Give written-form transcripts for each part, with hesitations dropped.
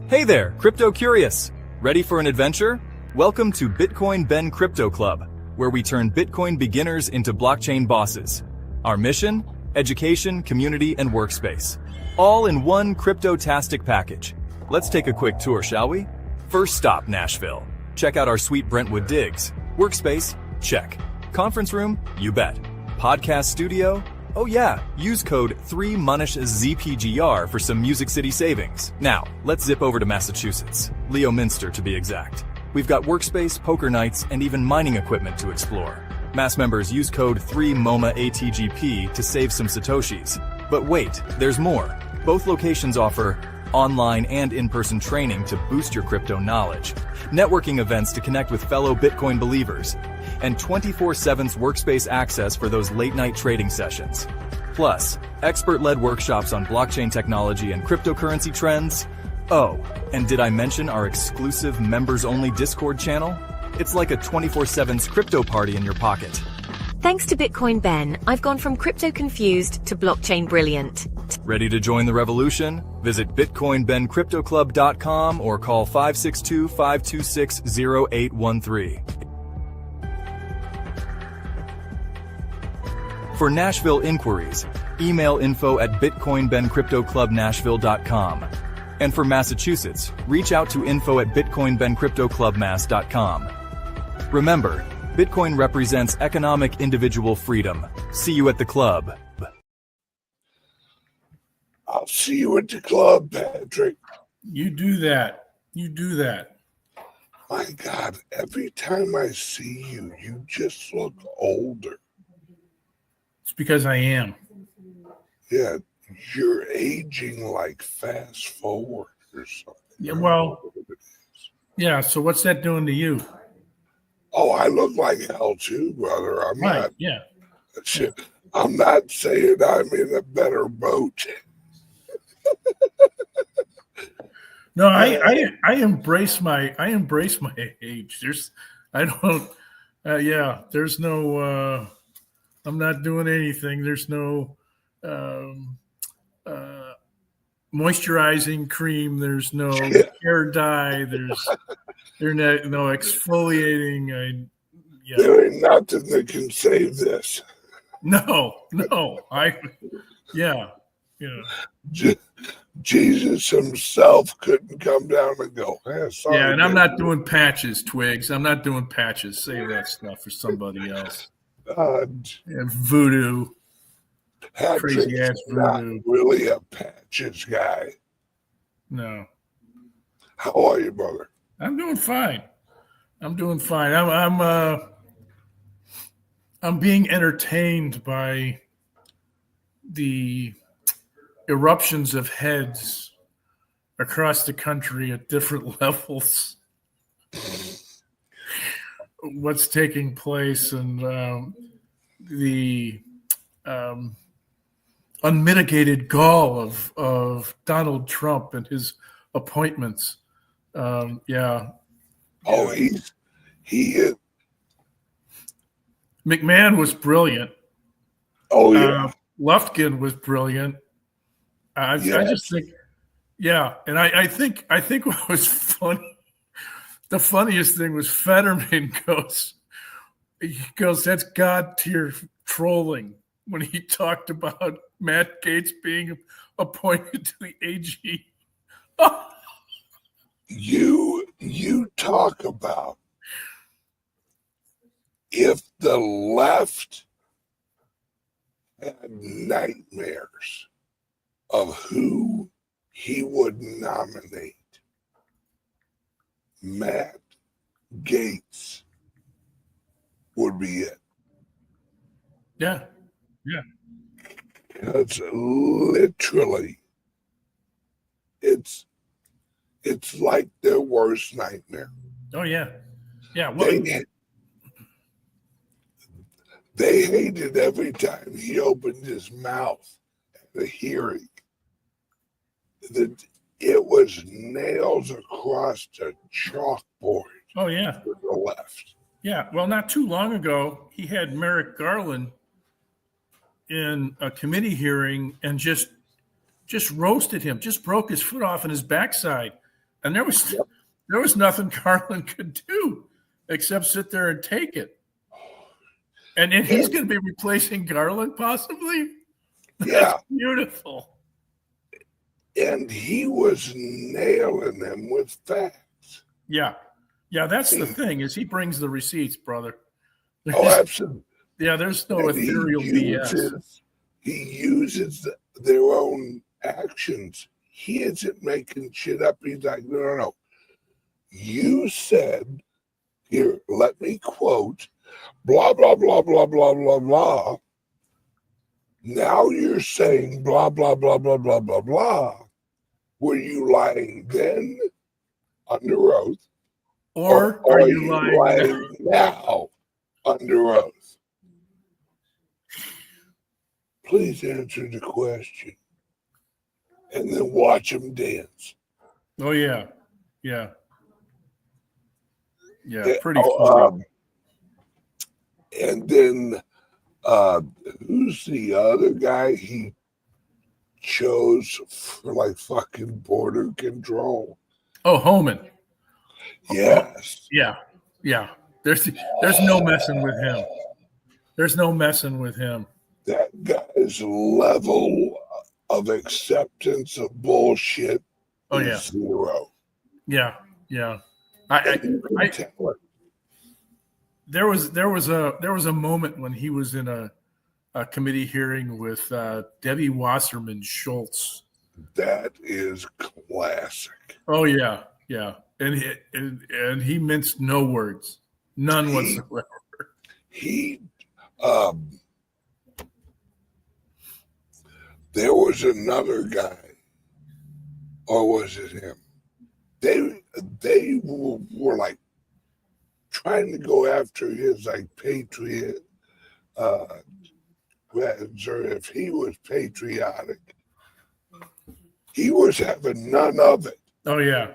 Hey there, crypto curious. Ready for an adventure? Welcome to Bitcoin Ben Crypto Club, where we turn Bitcoin beginners into blockchain bosses. Our mission? Education, community, and workspace. All in one crypto-tastic package. Let's take a quick tour, shall we? First stop, Nashville. Check out our sweet Brentwood digs. Workspace? Check. Conference room? You bet. Podcast studio? Oh yeah, use code 3MUNISHZPGR for some Music City savings. Now, let's zip over to Massachusetts. Leominster to be exact. We've got workspace, poker nights, and even mining equipment to explore. Mass members use code 3MOMAATGP to save some Satoshis. But wait, there's more. Both locations offer online and in-person training to boost your crypto knowledge, networking events to connect with fellow Bitcoin believers, and 24/7 workspace access for those late-night trading sessions. Plus, expert-led workshops on blockchain technology and cryptocurrency trends. Oh, and did I mention our exclusive members-only Discord channel? It's like a 24/7 crypto party in your pocket. Thanks to Bitcoin Ben, I've gone from crypto confused to blockchain brilliant. Ready to join the revolution? Visit BitcoinBenCryptoClub.com or call 562-526-0813. For Nashville inquiries, email info@BitcoinBenCryptoClubNashville.com. And for Massachusetts, reach out to info@BitcoinBenCryptoClubMass.com. Remember, Bitcoin represents economic individual freedom. See you at the club. I'll see you at the club, Patrick. You do that. You do that. My God, every time I see you, you just look older. It's because I am. Yeah, you're aging like fast forward or something. Yeah, well, yeah, so what's that doing to you? Oh, I look like hell too, brother. I'm Right, not. yeah. I'm not saying I'm in a better boat. No, I embrace my age. There's no I'm not doing anything. There's no moisturizing cream. There's no hair dye. There's no exfoliating. There ain't nothing that can save this. No. Jesus himself couldn't come down and go, sorry. Yeah, and I'm not doing patches, Twigs. I'm not doing patches. Save that stuff for somebody else. Voodoo. Crazy ass voodoo. Not really a patches guy. No. How are you, brother? I'm doing fine. I'm being entertained by the eruptions of heads across the country at different levels. What's taking place and the unmitigated gall of Donald Trump and his appointments. Yeah. Oh, he is. McMahon was brilliant. Oh, yeah. Lufkin was brilliant. I just think, yeah. And I think what was funny, the funniest thing was Fetterman goes, that's God tier trolling when he talked about Matt Gaetz being appointed to the AG. Oh. You talk about if the left had nightmares of who he would nominate, Matt Gaetz would be it. Yeah. Because literally, it's like their worst nightmare. Oh, yeah. Yeah. Well, they hated every time he opened his mouth at the hearing. That it was nails across the chalkboard. Oh, yeah. To the left. Yeah. Well, not too long ago, he had Merrick Garland in a committee hearing and just roasted him, just broke his foot off in his backside. And there was nothing Garland could do except sit there and take it. And he's going to be replacing Garland, possibly? Yeah. That's beautiful. And he was nailing them with facts. Yeah. Yeah, that's the thing, is he brings the receipts, brother. Absolutely. Yeah, there's no ethereal BS. He uses their own actions. He isn't making shit up. He's like, no. You said, here, let me quote, blah, blah, blah, blah, blah, blah, blah. Now you're saying blah, blah, blah, blah, blah, blah, blah. Were you lying then under oath? Or are you lying now under oath? Please answer the question. And then watch him dance. Oh, yeah. Yeah. Yeah, pretty funny. And then who's the other guy he chose for like fucking border control? Oh, Homan. Yes. Yeah. Yeah. There's no messing with him. There's no messing with him. That guy's level of acceptance of bullshit is zero. Yeah. Yeah. There was a moment when he was in a committee hearing with Debbie Wasserman Schultz. That is classic. Oh yeah, yeah, and he minced no words, none whatsoever. There was another guy, or was it him? They were like trying to go after his like patriot or if he was patriotic. He was having none of it. Oh yeah.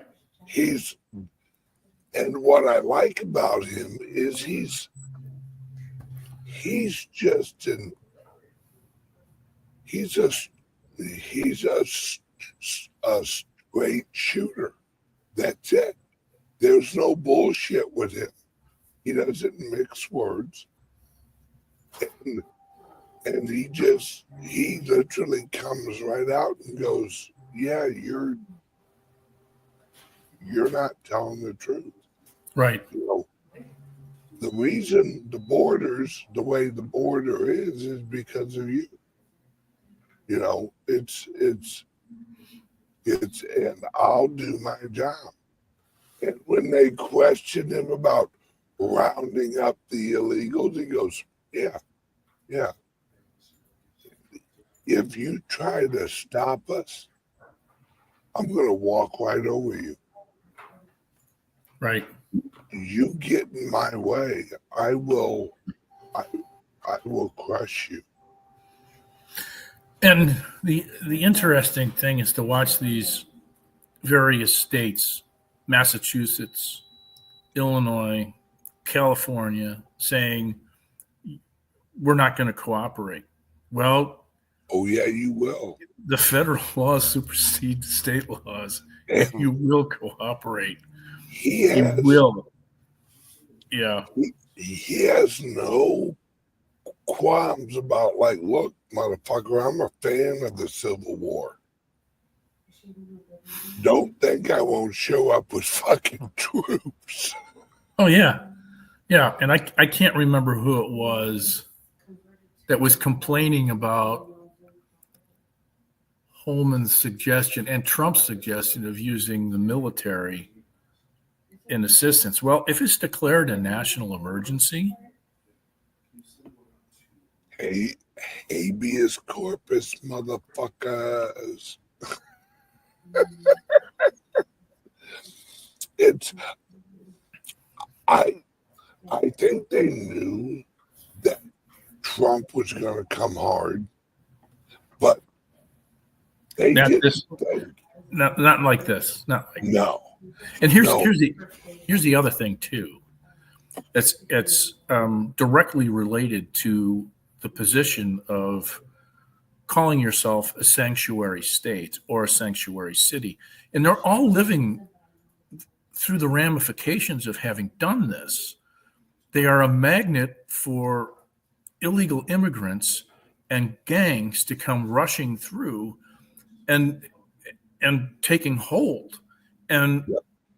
And what I like about him is he's a straight shooter. That's it. There's no bullshit with him. He doesn't mix words. And he literally comes right out and goes, yeah, you're not telling the truth. Right. You know, the reason the way the border is because of you. You know, it's and I'll do my job. And when they question him about rounding up the illegals, he goes, yeah. If you try to stop us, I'm going to walk right over you. Right. You get in my way, I will crush you. And the interesting thing is to watch these various states, Massachusetts, Illinois, California, saying, we're not going to cooperate. Well, oh yeah, you will. The federal laws supersede state laws. And you will cooperate. He will. Yeah. He has no qualms about like, look, motherfucker, I'm a fan of the Civil War. Don't think I won't show up with fucking troops. Oh yeah. Yeah. And I can't remember who it was that was complaining about Holman's suggestion and Trump's suggestion of using the military in assistance. Well, if it's declared a national emergency, habeas corpus, motherfuckers. I think they knew that Trump was going to come hard, but they didn't. Not like this. Not like no. And here's the other thing too. It's directly related to the position of calling yourself a sanctuary state or a sanctuary city, and they're all living through the ramifications of having done this, they are a magnet for illegal immigrants and gangs to come rushing through and taking hold. And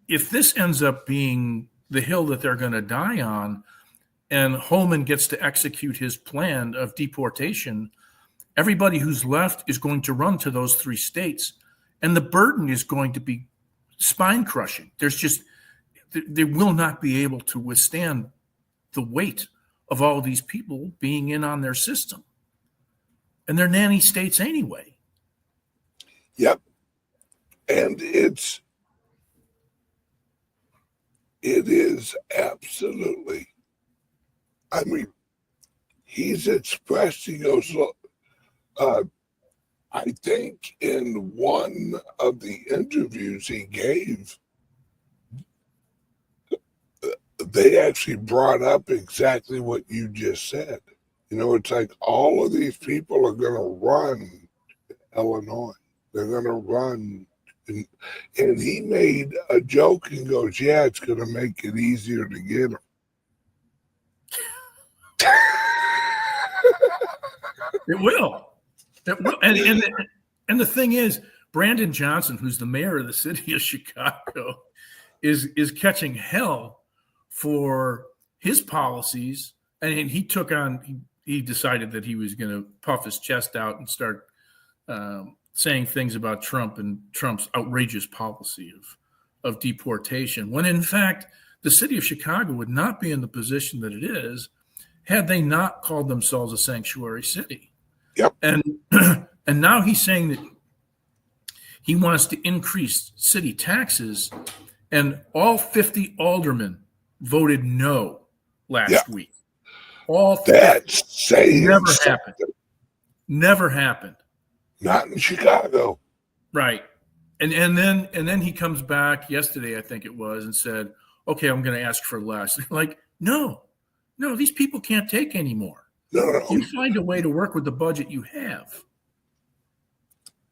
if this ends up being the hill that they're going to die on, and Holman gets to execute his plan of deportation, everybody who's left is going to run to those 3 states, and the burden is going to be spine crushing. They will not be able to withstand the weight of all of these people being in on their system. And they're nanny states anyway. Yep. And it is absolutely, I mean, he's expressed, he goes, look, I think in one of the interviews he gave, they actually brought up exactly what you just said. You know, it's like all of these people are going to run Illinois. They're going to run. And he made a joke and goes, yeah, it's going to make it easier to get them. It will. It will. And the thing is, Brandon Johnson, who's the mayor of the city of Chicago, is catching hell for his policies. And he decided that he was going to puff his chest out and start saying things about Trump and Trump's outrageous policy of deportation, when in fact the city of Chicago would not be in the position that it is had they not called themselves a sanctuary city. Yep. And now he's saying that he wants to increase city taxes, and all 50 aldermen voted no last week. All 50. That's saying never something. happened. Never happened. Not in Chicago. Right. And then he comes back yesterday, I think it was, and said, okay, I'm going to ask for less. Like, no, these people can't take any more. No. You find a way to work with the budget you have.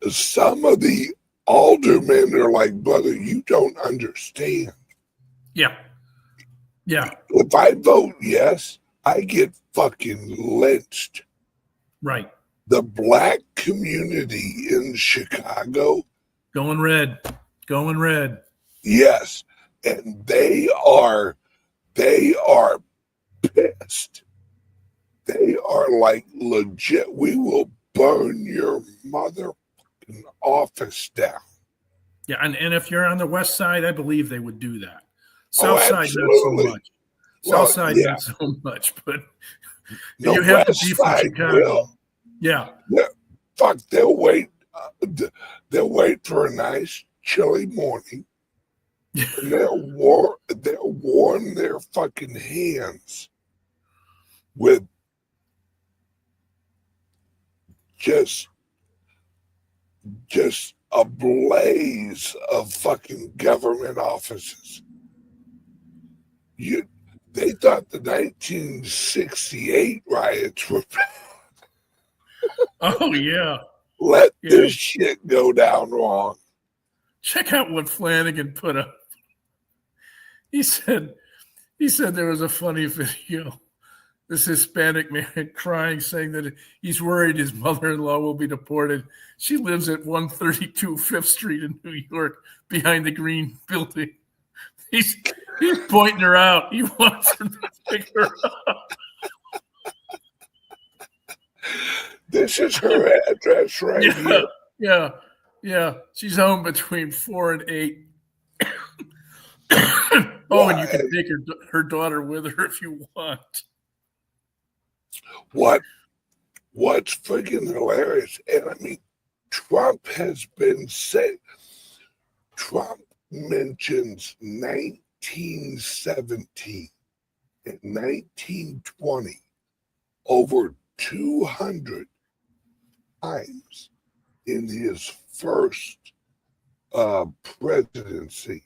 Some of the aldermen are like, brother, you don't understand. Yeah. If I vote yes, I get fucking lynched. Right. The black community in Chicago. Going red. Yes. And they are pissed. They are like, legit, we will burn your motherfucking office down. Yeah, and if you're on the west side, I believe they would do that. South side, not so much. South side, not so much, but the you have to west be from side Chicago. will. Yeah. Fuck, they'll wait. They'll wait for a nice chilly morning. And they'll warm their fucking hands with just a blaze of fucking government offices. They thought the 1968 riots were Oh yeah. Let this shit go down wrong. Check out what Flanagan put up. He said there was a funny video. This Hispanic man crying, saying that he's worried his mother-in-law will be deported. She lives at 132 5th Street in New York, behind the green building. He's pointing her out. He wants her to pick her up. This is her address right here. Yeah. She's home between 4 and 8. And you can take her daughter with her if you want. What's freaking hilarious? And I mean, Trump has been saying, Trump mentions 1917 and 1920 over 200 times in his first presidency.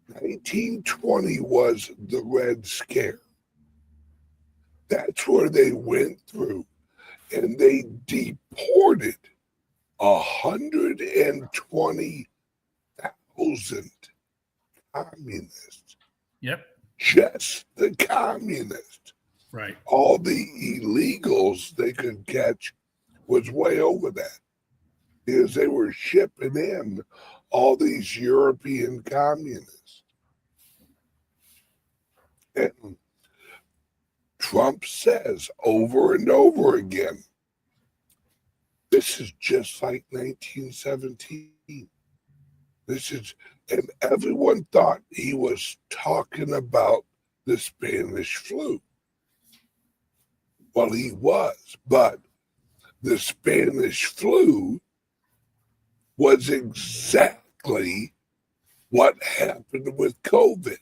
1920 was the Red Scare. That's where they went through, and they deported 120,000 communists. Yep. Just the communists. Right. All the illegals they could catch was way over that, because they were shipping in all these European communists. And Trump says over and over again, this is just like 1917. And everyone thought he was talking about the Spanish flu. Well, he was, but the Spanish flu was exactly what happened with COVID.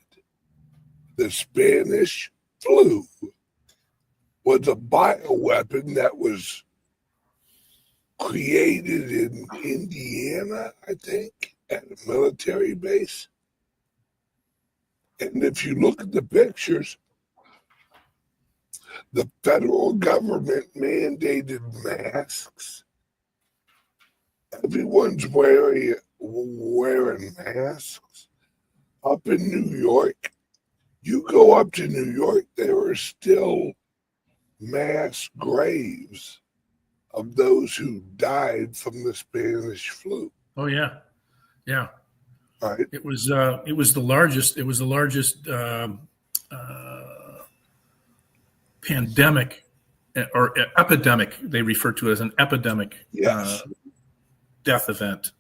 The Spanish flu was a bioweapon that was created in Indiana, I think, at a military base. And if you look at the pictures, the federal government mandated masks. Everyone's wearing masks. Up in New York, you go up to New York, there are still mass graves of those who died from the Spanish flu. Oh yeah, yeah. Right. It was the largest. It was the largest pandemic or epidemic. They refer to it as an epidemic. Yes. Death event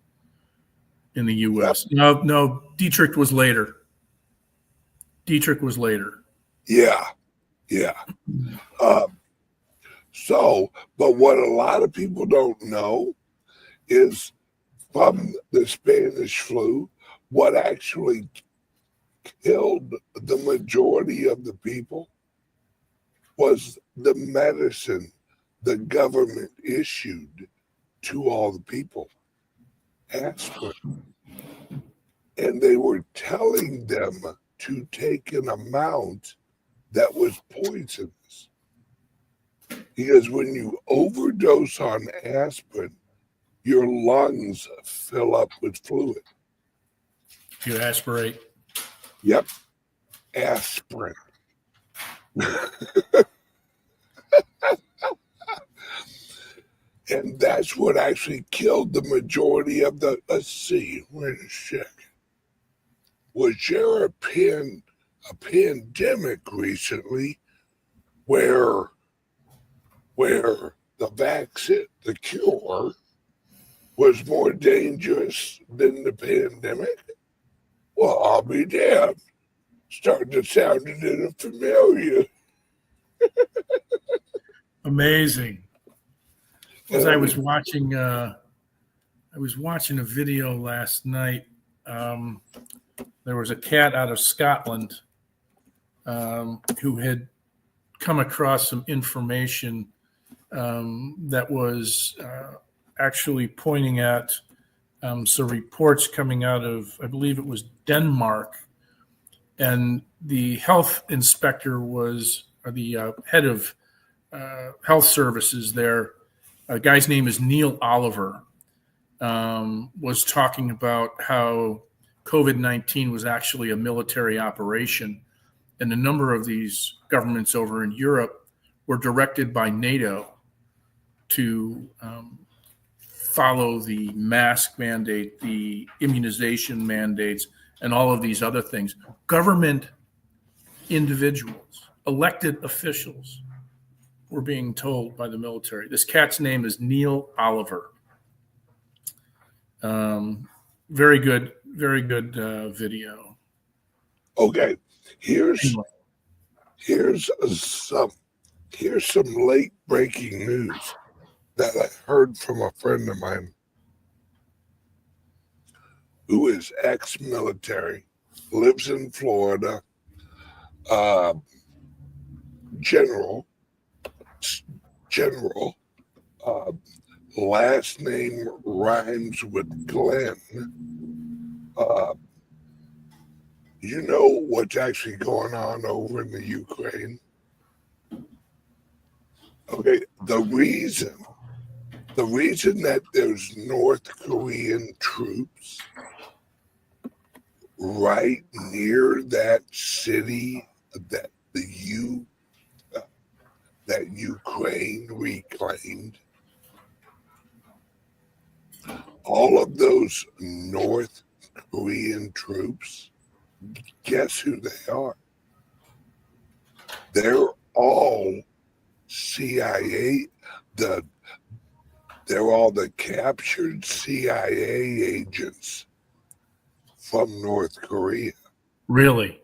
in the U.S. Yep. No, Dietrich was later. Yeah. But what a lot of people don't know is from the Spanish flu, what actually killed the majority of the people was the medicine the government issued to all the people, aspirin. And they were telling them to take an amount that was poisonous. Because when you overdose on aspirin, your lungs fill up with fluid. You aspirate. Yep. Aspirin. And that's what actually killed the majority of the, let's see, wait a second. Was there a pandemic recently where the vaccine, the cure, was more dangerous than the pandemic? Well, I'll be damned. Starting to sound a little familiar. Amazing. As I was watching a video last night. There was a cat out of Scotland who had come across some information that was actually pointing at some reports coming out of, I believe it was Denmark, and the health inspector was, or the head of health services there, a guy's name is Neil Oliver, was talking about how COVID-19 was actually a military operation, and a number of these governments over in Europe were directed by NATO to follow the mask mandate, the immunization mandates, and all of these other things. Government individuals, elected officials, were being told by the military. This cat's name is Neil Oliver. Very good video. Okay, here's some late breaking news that I heard from a friend of mine who is ex-military, lives in Florida, general, last name rhymes with Glenn. You know what's actually going on over in the Ukraine? Okay, the reason that there's North Korean troops right near that city that that Ukraine reclaimed, all of those North Korean troops, guess who they are? They're all CIA, they're all the captured CIA agents from North Korea. Really?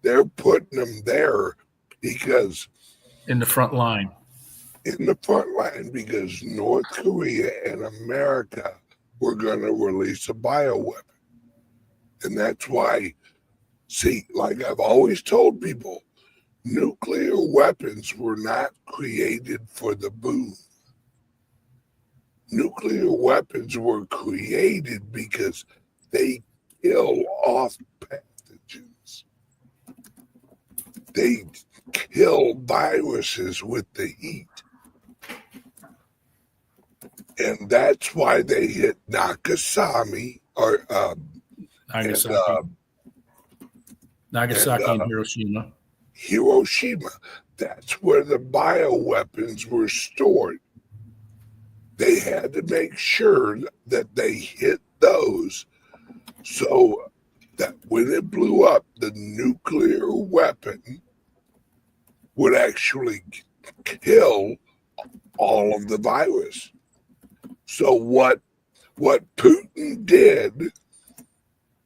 They're putting them there because In the front line. in the front line because North Korea and America were going to release a bioweapon. And that's why, see, like I've always told people, nuclear weapons were not created for the boom. Nuclear weapons were created because they kill off pathogens. They kill viruses with the heat. And that's why they hit Nagasaki or Nagasaki and Hiroshima. Hiroshima. That's where the bioweapons were stored. They had to make sure that they hit those so that when it blew up, the nuclear weapon would actually kill all of the virus. So what Putin did,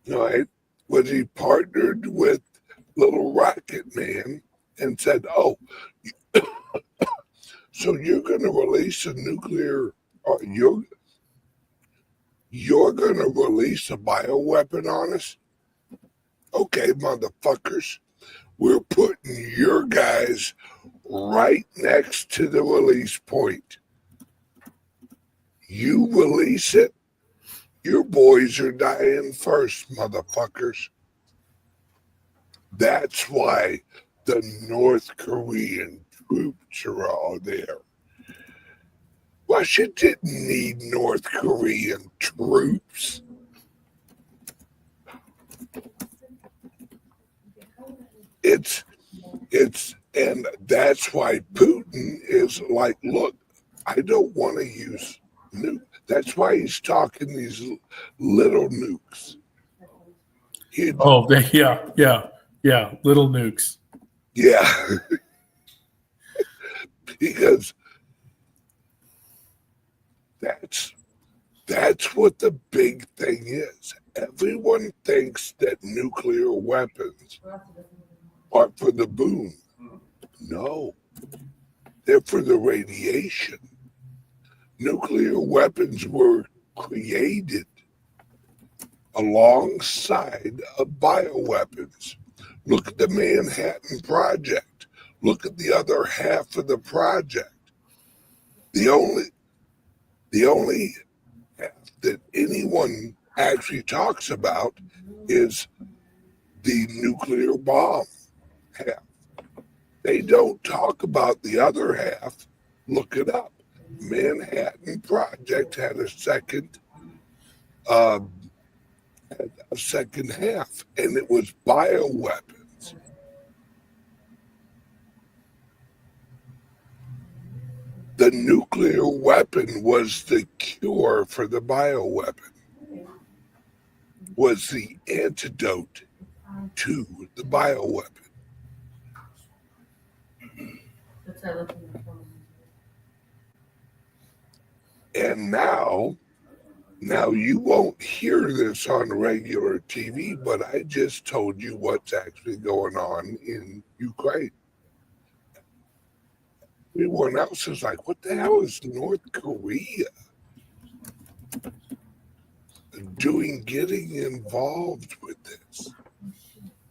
right, was he partnered with Little Rocket Man and said, "Oh, so you're going to release a nuclear, or you're going to release a bioweapon on us? Okay, motherfuckers, we're putting your guys right next to the release point. You release it, your boys are dying first, motherfuckers." That's why the North Korean troops are all there. Russia didn't need North Korean troops. And that's why Putin is like, look, I don't want to use nukes. That's why he's talking these little nukes. Yeah, little nukes. Yeah. Because that's what the big thing is. Everyone thinks that nuclear weapons are for the boom. No, they're for the radiation. Nuclear weapons were created alongside of bioweapons. Look at the Manhattan Project. Look at the other half of the project. The only half that anyone actually talks about is the nuclear bomb half. They don't talk about the other half. Look it up. Manhattan Project had a second half, and it was bioweapons. The nuclear weapon was the cure for the bioweapon, was the antidote to the bioweapon. And now you won't hear this on regular TV, but I just told you what's actually going on in Ukraine. Everyone else is like, what the hell is North Korea getting involved with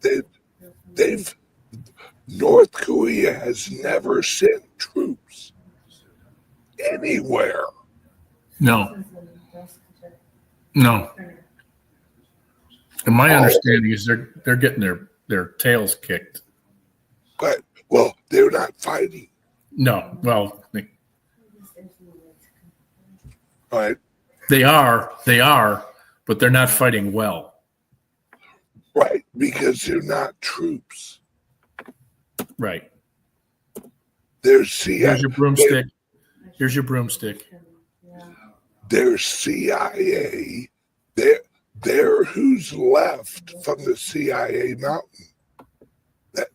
this? North Korea has never sent troops anywhere. No. And my understanding is they're getting their tails kicked. But well, they're not fighting. No, well, Right. They are, but they're not fighting well. because they're not troops. Right. They're Here's your broomstick. Here's your broomstick. They're CIA. They're who's left from the CIA mountain. That,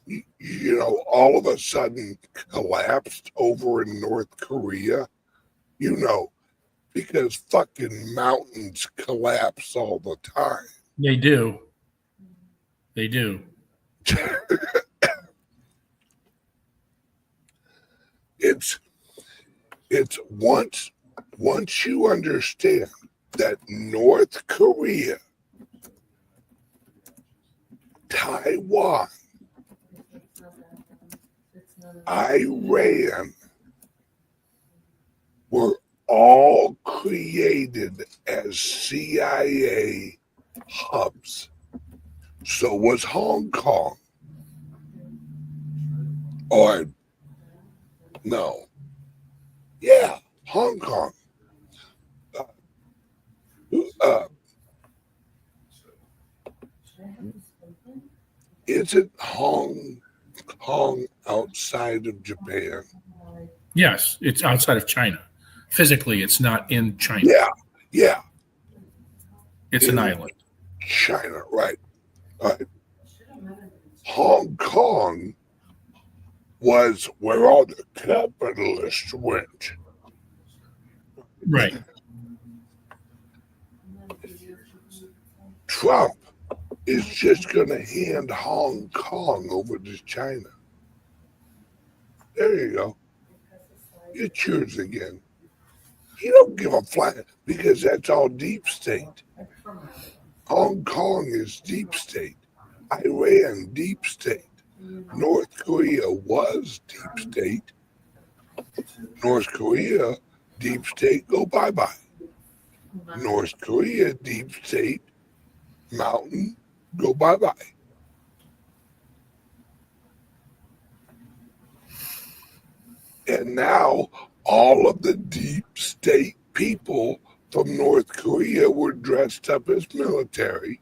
you know, all of a sudden collapsed over in North Korea. You know, because fucking mountains collapse all the time. They do. They do. It's once you understand that North Korea, Taiwan, Iran were all created as CIA hubs. So was Hong Kong. Or, no. Yeah, Hong Kong. Isn't Hong Kong outside of Japan? Yes, it's outside of China. Physically, it's not in China. Yeah. It's an island. China, right. Hong Kong was where all the capitalists went. Right. Trump is just going to hand Hong Kong over to China. There you go. It's yours again. He don't give a flying because that's all deep state. Hong Kong is deep state. Iran, deep state. North Korea was deep state. North Korea, deep state, go bye-bye. North Korea, deep state, mountain, go bye-bye. And now all of the deep state people from North Korea were dressed up as military,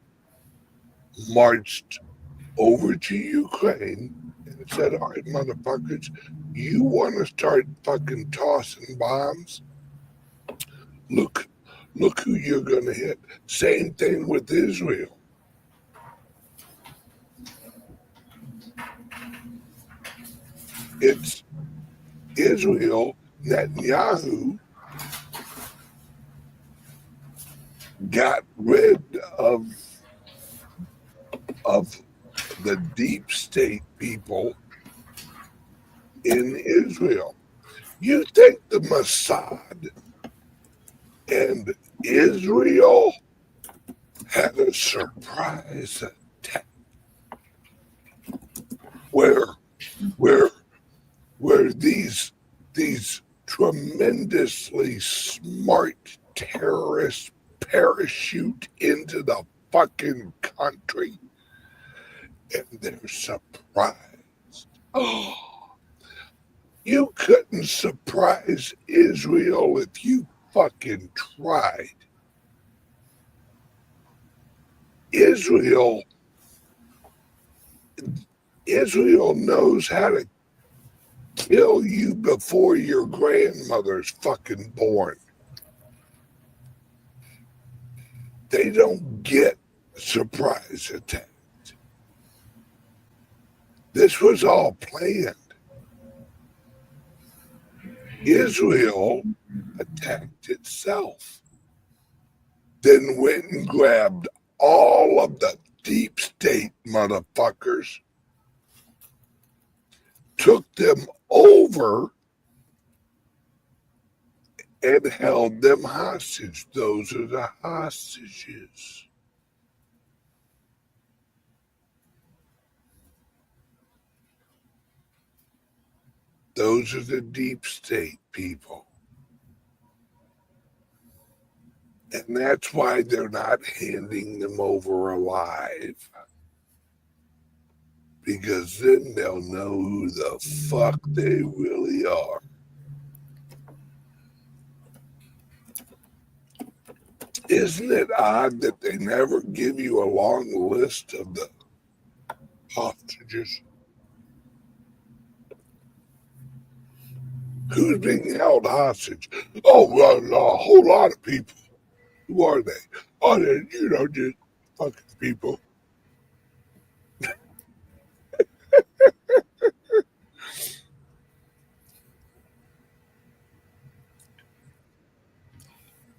marched over to Ukraine and said, all right, motherfuckers, you want to start fucking tossing bombs? Look who you're going to hit. Same thing with Israel. It's Israel, Netanyahu got rid of the deep state people in Israel. You think the Mossad and Israel had a surprise attack where these tremendously smart terrorists parachute into the fucking country and they're surprised. Oh, you couldn't surprise Israel if you fucking tried. Israel knows how to kill you before your grandmother's fucking born. They don't get surprise attacked. This was all planned. Israel attacked itself, then went and grabbed all of the deep state motherfuckers, took them over, and held them hostage. Those are the hostages. Those are the deep state people. And that's why they're not handing them over alive. Because then they'll know who the fuck they really are. Isn't it odd that they never give you a long list of the hostages? Who's being held hostage? Oh, well, a whole lot of people. Who are they? Oh, they're, just fucking people.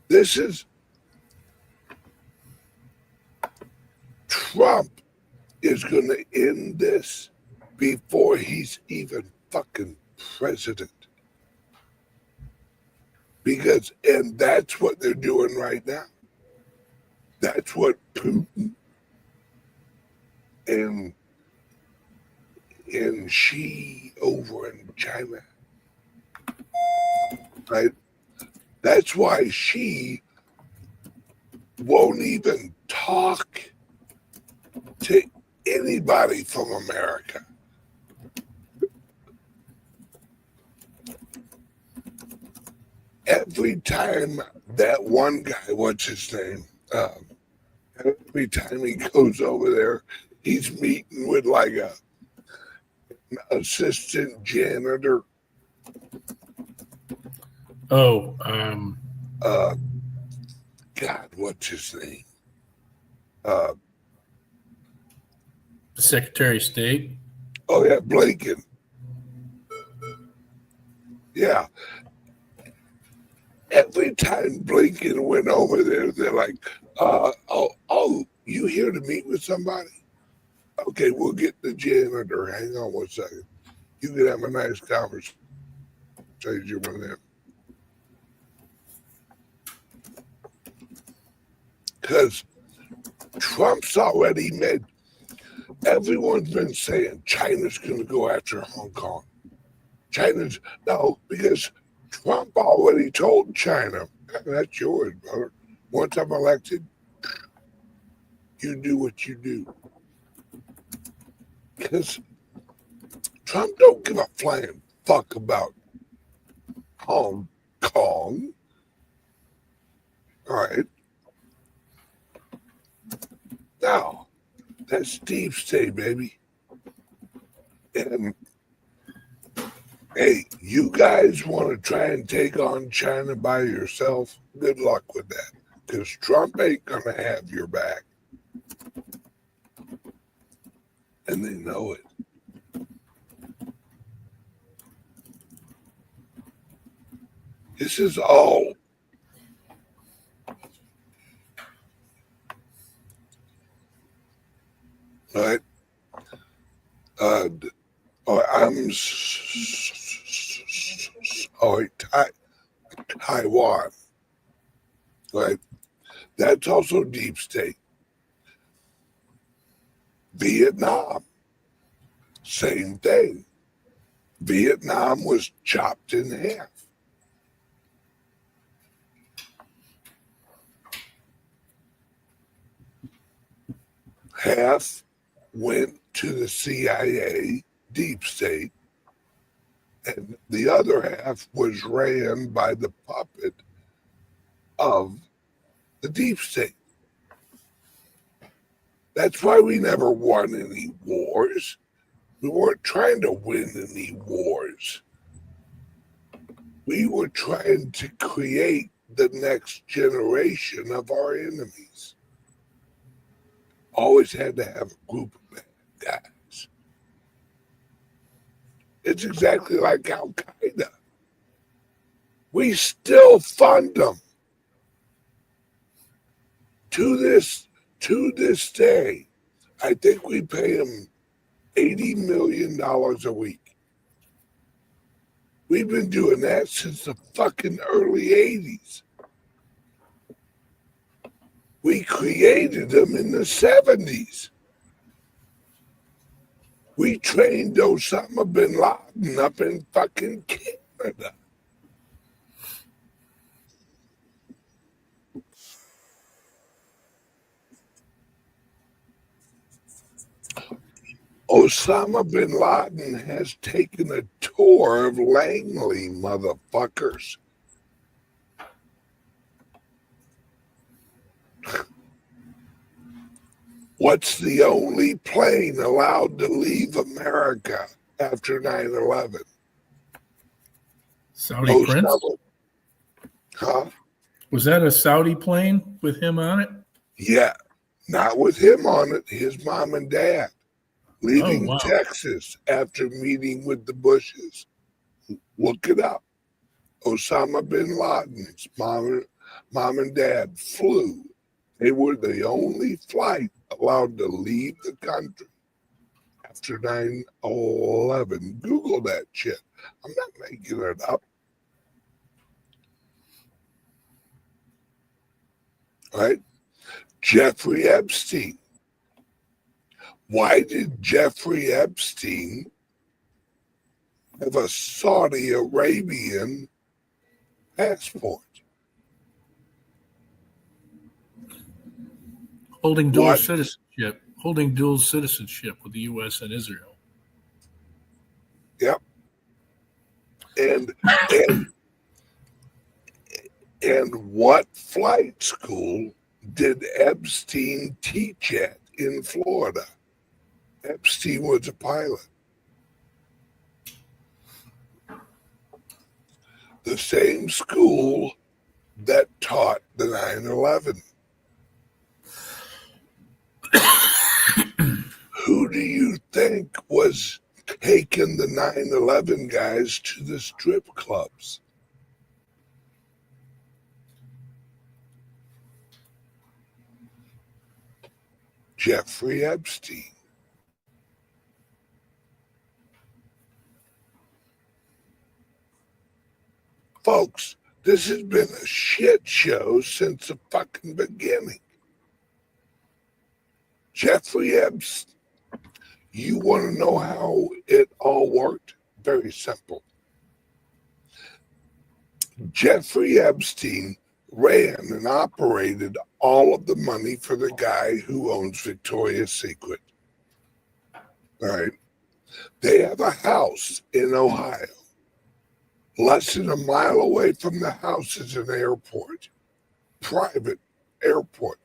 This is Trump is going to end this before he's even fucking president. And that's what they're doing right now. That's what Putin and Xi over in China, right? That's why Xi won't even talk to anybody from America. Every time that one guy, what's his name? Every time he goes over there, he's meeting with like an assistant janitor. Oh, God, what's his name? The Secretary of State. Oh yeah, Blinken. Yeah. Every time Blinken went over there, they're like, oh, you here to meet with somebody? Okay, we'll get the janitor. Hang on one second. You can have a nice conversation with him. Because Trump's already made, everyone's been saying China's going to go after Hong Kong. No, because Trump already told China, that's yours, brother. Once I'm elected, you do what you do. Because Trump don't give a flying fuck about Hong Kong. All right. Now, that's deep state, baby. And hey, you guys want to try and take on China by yourself? Good luck with that. Because Trump ain't going to have your back. And they know it. This is all right. I'm sorry, Taiwan, right? That's also deep state. Vietnam, same thing. Vietnam was chopped in half. Half went to the CIA, deep state, and the other half was ran by the puppet of the deep state. That's why we never won any wars. We weren't trying to win any wars. We were trying to create the next generation of our enemies. Always had to have a group of bad guys. It's exactly like Al Qaeda. We still fund them. To this day, I think we pay them $80 million a week. We've been doing that since the fucking early 80s. We created them in the 70s. We trained Osama bin Laden up in fucking Canada. Osama bin Laden has taken a tour of Langley, motherfuckers. What's the only plane allowed to leave America after 9/11? Saudi Most prince? of it. Huh? Was that a Saudi plane with him on it? Yeah, not with him on it, his mom and dad. Leaving wow. Texas after meeting with the Bushes. Look it up. Osama bin Laden's mom and dad flew. They were the only flight allowed to leave the country after 9/11. Google that shit. I'm not making it up. Right? Jeffrey Epstein. Why did Jeffrey Epstein have a Saudi Arabian passport? Holding dual citizenship with the U.S. and Israel. Yep. And what flight school did Epstein teach at in Florida? Epstein was a pilot. The same school that taught the 9/11. Who do you think was taking the 9/11 guys to the strip clubs? Jeffrey Epstein. Folks, this has been a shit show since the fucking beginning. Jeffrey Epstein. You want to know how it all worked? Very simple. Jeffrey Epstein ran and operated all of the money for the guy who owns Victoria's Secret. All right. They have a house in Ohio. Less than a mile away from the house is an airport, private airport.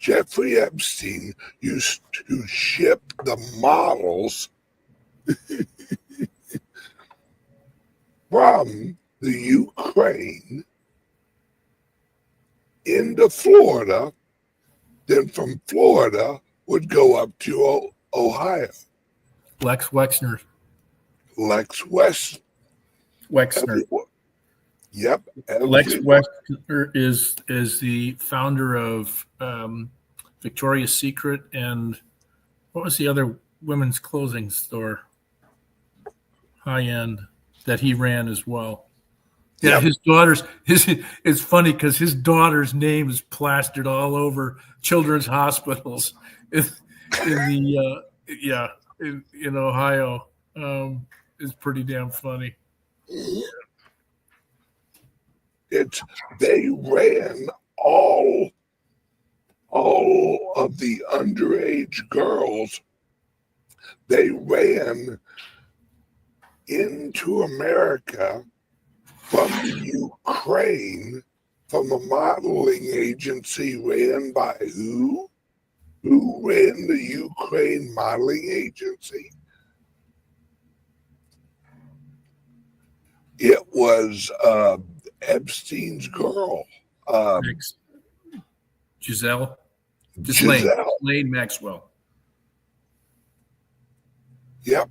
Jeffrey Epstein used to ship the models from the Ukraine into Florida, then from Florida would go up to Ohio. Lex Wexner. Wexner. Yep. Lex Wexner is the founder of Victoria's Secret, and what was the other women's clothing store, high end, that he ran as well? Yeah, yep. His daughter's. It's funny because his daughter's name is plastered all over children's hospitals in Ohio. It's pretty damn funny. They ran all of the underage girls. They ran into America from the Ukraine from a modeling agency ran by who? Who ran the Ukraine modeling agency? It was Epstein's girl. Ghislaine Maxwell. Yep.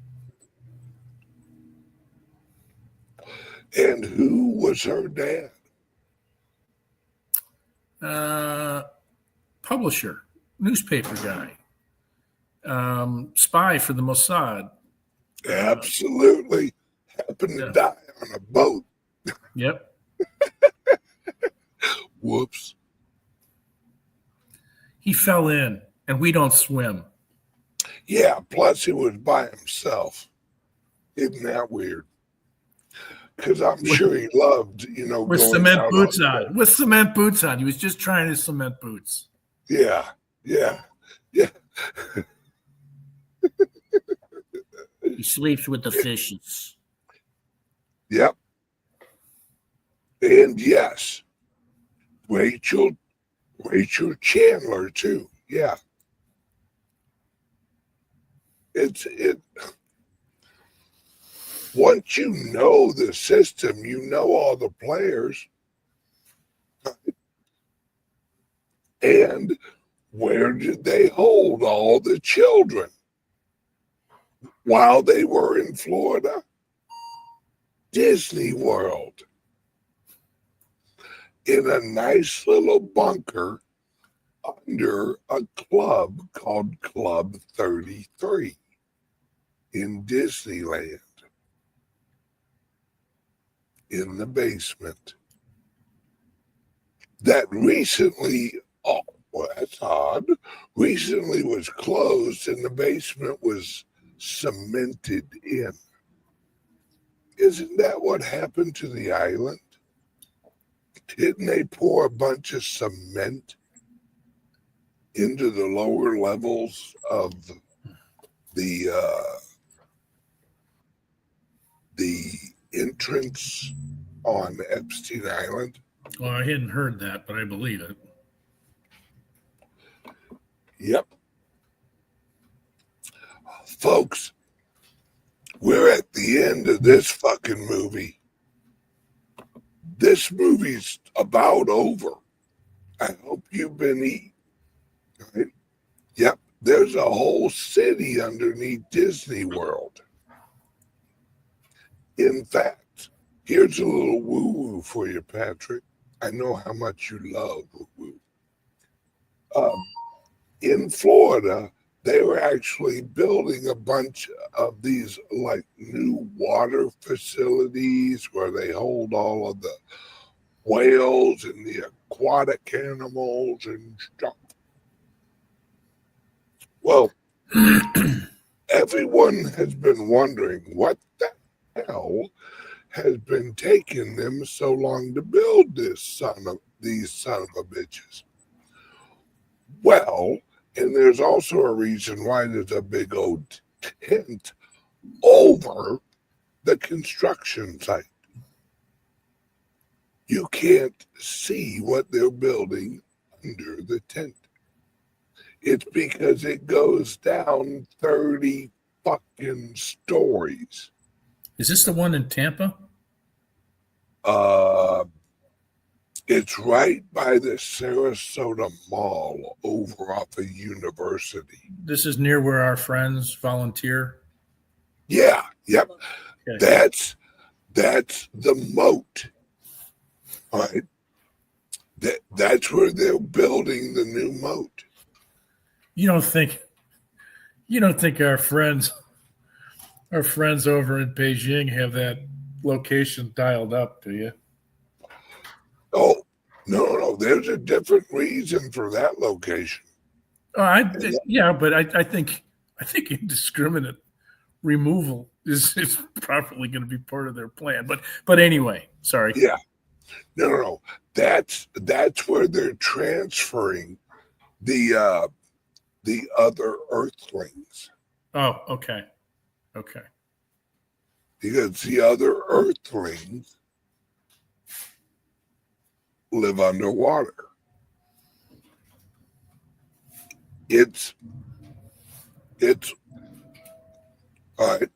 And who was her dad? Publisher, newspaper guy, spy for the Mossad. Absolutely. Happened to die on a boat. Yep. Whoops. He fell in, and we don't swim. Yeah, plus he was by himself. Isn't that weird? Because I'm sure he loved, with cement boots on. With cement boots on. He was just trying his cement boots. Yeah. He sleeps with the fishes. Yep. And yes, Rachel Chandler too. Yeah. It once you know the system, you know all the players, and where did they hold all the children while they were in Florida? Disney World, in a nice little bunker under a club called Club 33 in Disneyland, in the basement. That recently, oh, well, that's odd, recently was closed and the basement was cemented in. Isn't that what happened to the island? Didn't they pour a bunch of cement into the lower levels of the entrance on Epstein Island? Well, I hadn't heard that, but I believe it. Yep. Folks, we're at the end of this fucking movie. This movie's about over. I hope you've been eating. Right? Yep. There's a whole city underneath Disney World. In fact, here's a little woo-woo for you, Patrick. I know how much you love woo-woo. In Florida, they were actually building a bunch of these like new water facilities where they hold all of the whales and the aquatic animals and stuff. Well, everyone has been wondering what the hell has been taking them so long to build these son of a bitches. Well, and there's also a reason why there's a big old tent over the construction site. You can't see what they're building under the tent. It's because it goes down 30 fucking stories. Is this the one in Tampa? It's right by the Sarasota Mall over off of University. This is near where our friends volunteer? Yeah, yep. Okay. That's the moat. All right. That's where they're building the new moat. You don't think our friends over in Beijing have that location dialed up, do you? Oh, no. There's a different reason for that location. But I think indiscriminate removal is probably going to be part of their plan. But anyway, sorry. Yeah. No. That's where they're transferring the other Earthlings. Oh, okay. Because the other Earthlings live underwater. It's all right.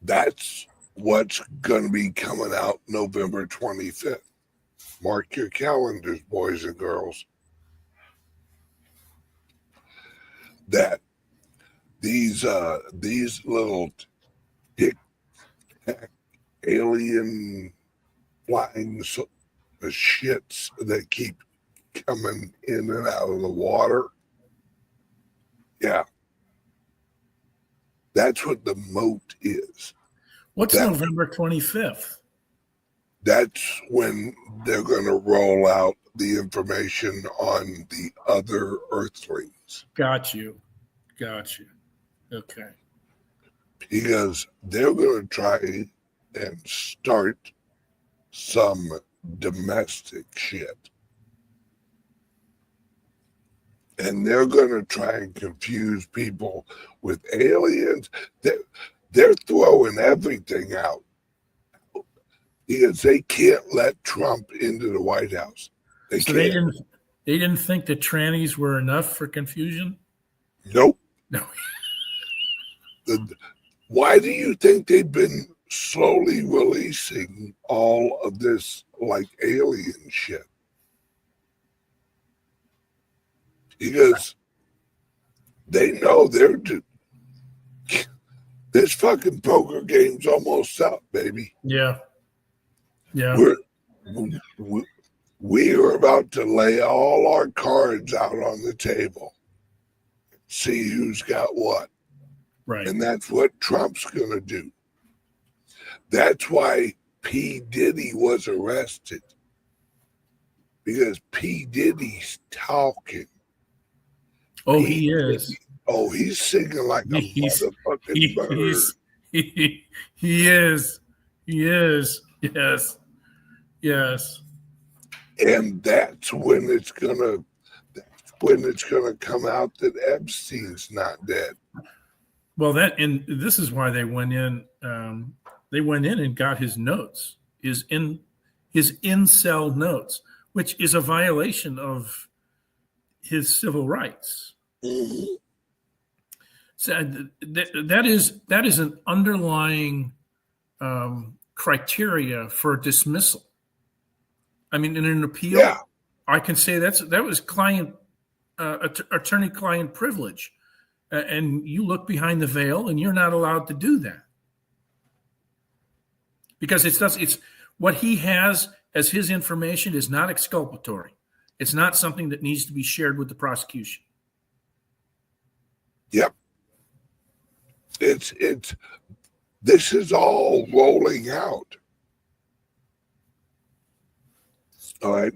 That's what's going to be coming out November 25th. Mark your calendars, boys and girls. That these little tic-tac alien flying shits that keep coming in and out of the water. Yeah. That's what the moat is. What's November 25th? That's when they're going to roll out the information on the other Earthlings. Got you. Okay. Because they're going to try and start some domestic shit. And they're going to try and confuse people with aliens. They're throwing everything out because they can't let Trump into the White House. They They didn't think that trannies were enough for confusion? Nope. No. Why do you think they've been slowly releasing all of this like alien shit? Because they know this fucking poker game's almost up, baby. Yeah. We are about to lay all our cards out on the table, see who's got what. Right. And that's what Trump's going to do. That's why P. Diddy was arrested. Because P. Diddy's talking. Oh, he is. Oh, he's singing like a motherfucking bird. He is. He is. Yes. And that's when it's gonna come out that Epstein's not dead. Well, this is why they went in. They went in and got his notes, his in-cell notes, which is a violation of his civil rights. Mm-hmm. So that is an underlying criteria for dismissal. I mean, in an appeal, I can say that was attorney-client privilege, and you look behind the veil, and you're not allowed to do that because it's what he has as his information is not exculpatory. It's not something that needs to be shared with the prosecution. Yep. This is all rolling out. All right.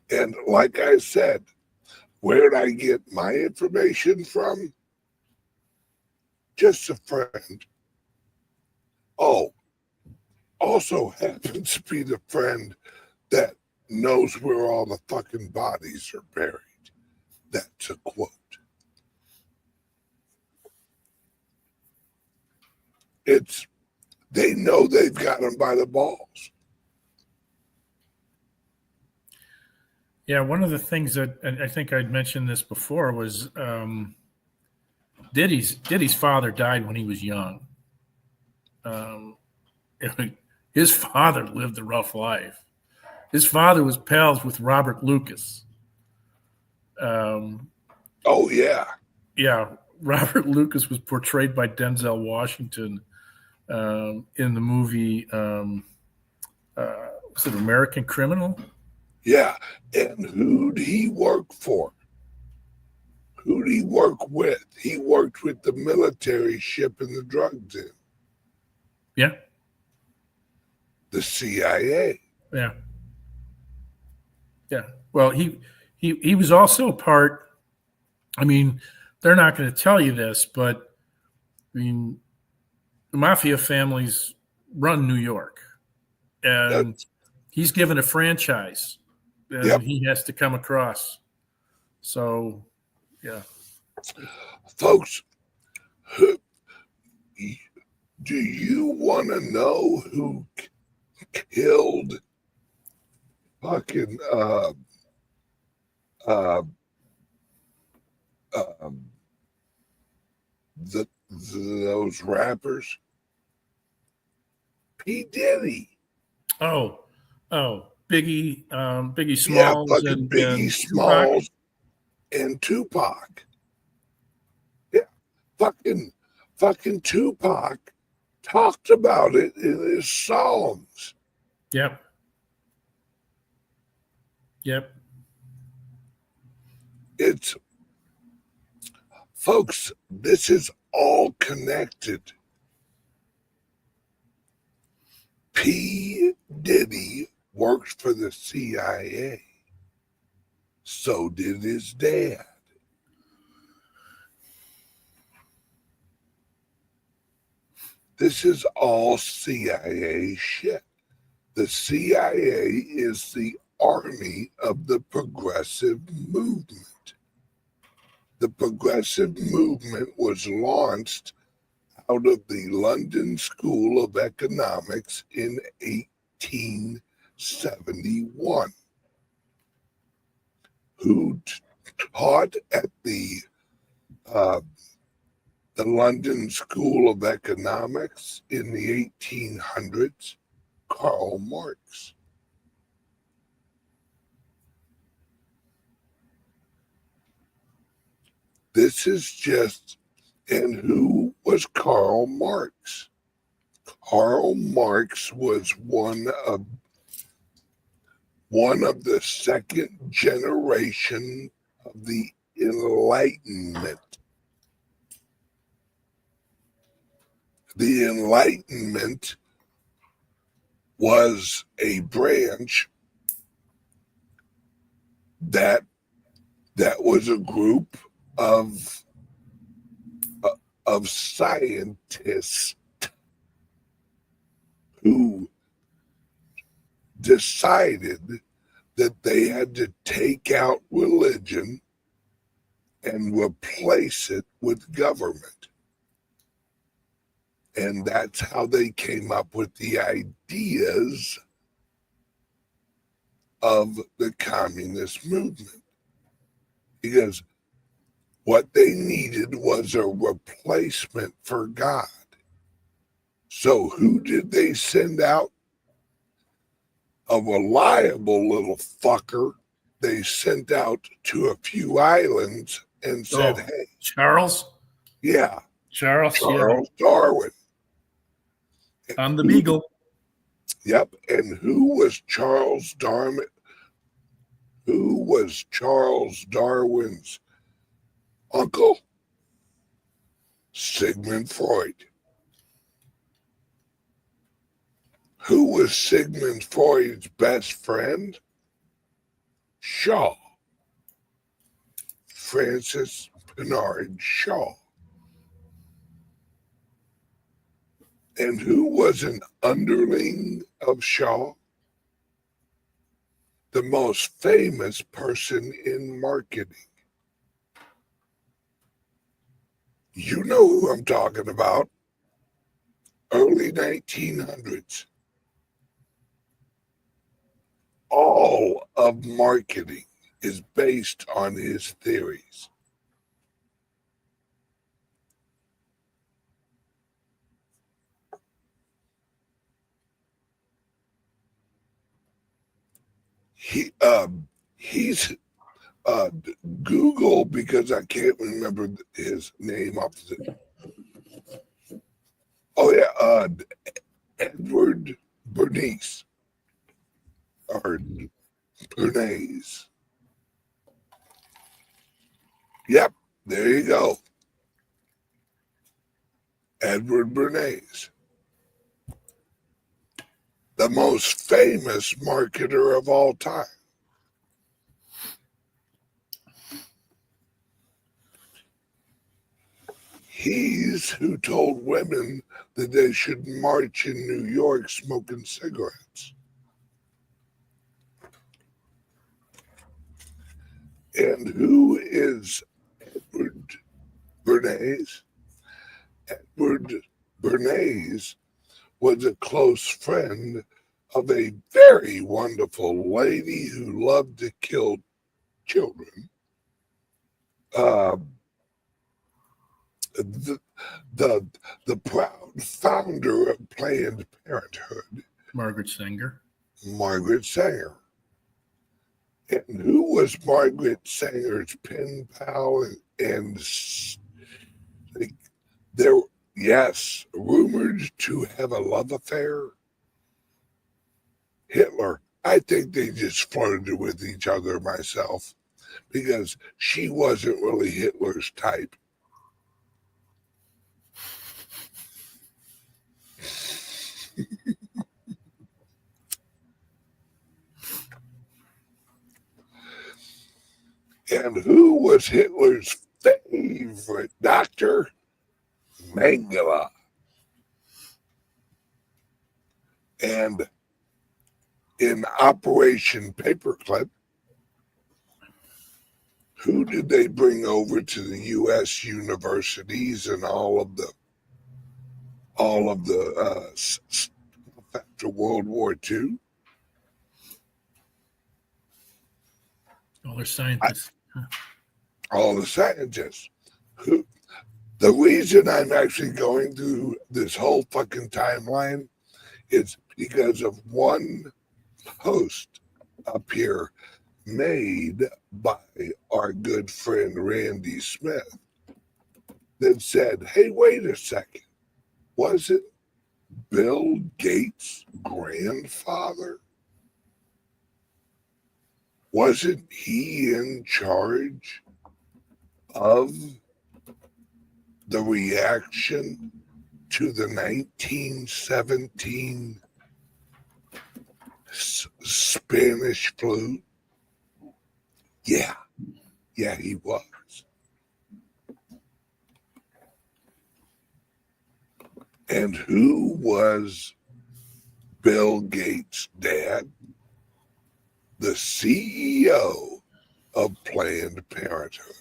And like I said, where did I get my information from? Just a friend. Oh, also happens to be the friend that knows where all the fucking bodies are buried. That's a quote. They know they've got them by the balls. Yeah, one of the things that I think I'd mentioned this before was Diddy's father died when he was young. His father lived a rough life. His father was pals with Robert Lucas. Oh, yeah. Yeah, Robert Lucas was portrayed by Denzel Washington in the movie, was it American Criminal? Yeah, and who'd he work for? Who'd he work with? He worked with the military shipping the drugs in. Yeah. The CIA. Yeah. Well, he was also part. I mean, they're not going to tell you this, but I mean, the mafia families run New York, and he's given a franchise, and he has to come across. So, yeah. Folks, do you want to know who killed fucking those rappers? P. Diddy. Oh, Biggie Smalls, and Biggie Smalls and Tupac. Yeah, fucking Tupac talked about it in his songs. Yep. Folks, this is all connected. P. Diddy worked for the CIA. So did his dad. This is all CIA shit. The CIA is the army of the progressive movement. The progressive movement was launched out of the London School of Economics in 1871. who taught at the London School of Economics in the 1800s, Karl Marx. This is just, and who was Karl Marx? Karl Marx was one of the second generation of the Enlightenment. The Enlightenment was a branch that was a group of scientists who decided that they had to take out religion and replace it with government. And that's how they came up with the ideas of the communist movement. Because what they needed was a replacement for God. So who did they send out? A reliable little fucker they sent out to a few islands and said, hey. Charles? Yeah. Charles Darwin. On the Beagle. Yep. And who was Charles Darwin? Who was Charles Darwin's uncle? Sigmund Freud. Who was Sigmund Freud's best friend? Shaw. Francis Bernard Shaw. And who was an underling of Shaw? The most famous person in marketing. You know who I'm talking about. Early 1900s. All of marketing is based on his theories. He's Google, because I can't remember his name off the. Oh yeah, Edward Bernays or Bernays. Yep, there you go. Edward Bernays, the most famous marketer of all time. He's who told women that they should march in New York smoking cigarettes. And who is Edward Bernays? Edward Bernays was a close friend of a very wonderful lady who loved to kill children. The proud founder of Planned Parenthood, Margaret Sanger. Margaret Sanger. And who was Margaret Sanger's pen pal and they're, yes, rumored to have a love affair? Hitler. I think they just flirted with each other myself, because she wasn't really Hitler's type. And who was Hitler's favorite doctor? Mengele. And in Operation Paperclip, who did they bring over to the U.S. universities and all of the after World War II? All the scientists. All the scientists. The reason I'm actually going through this whole fucking timeline is because of one post up here made by our good friend Randy Smith that said, hey, wait a second. Was it Bill Gates' grandfather? Wasn't he in charge of the reaction to the 1917 Spanish flu? Yeah, he was. And who was Bill Gates' dad? The CEO of Planned Parenthood.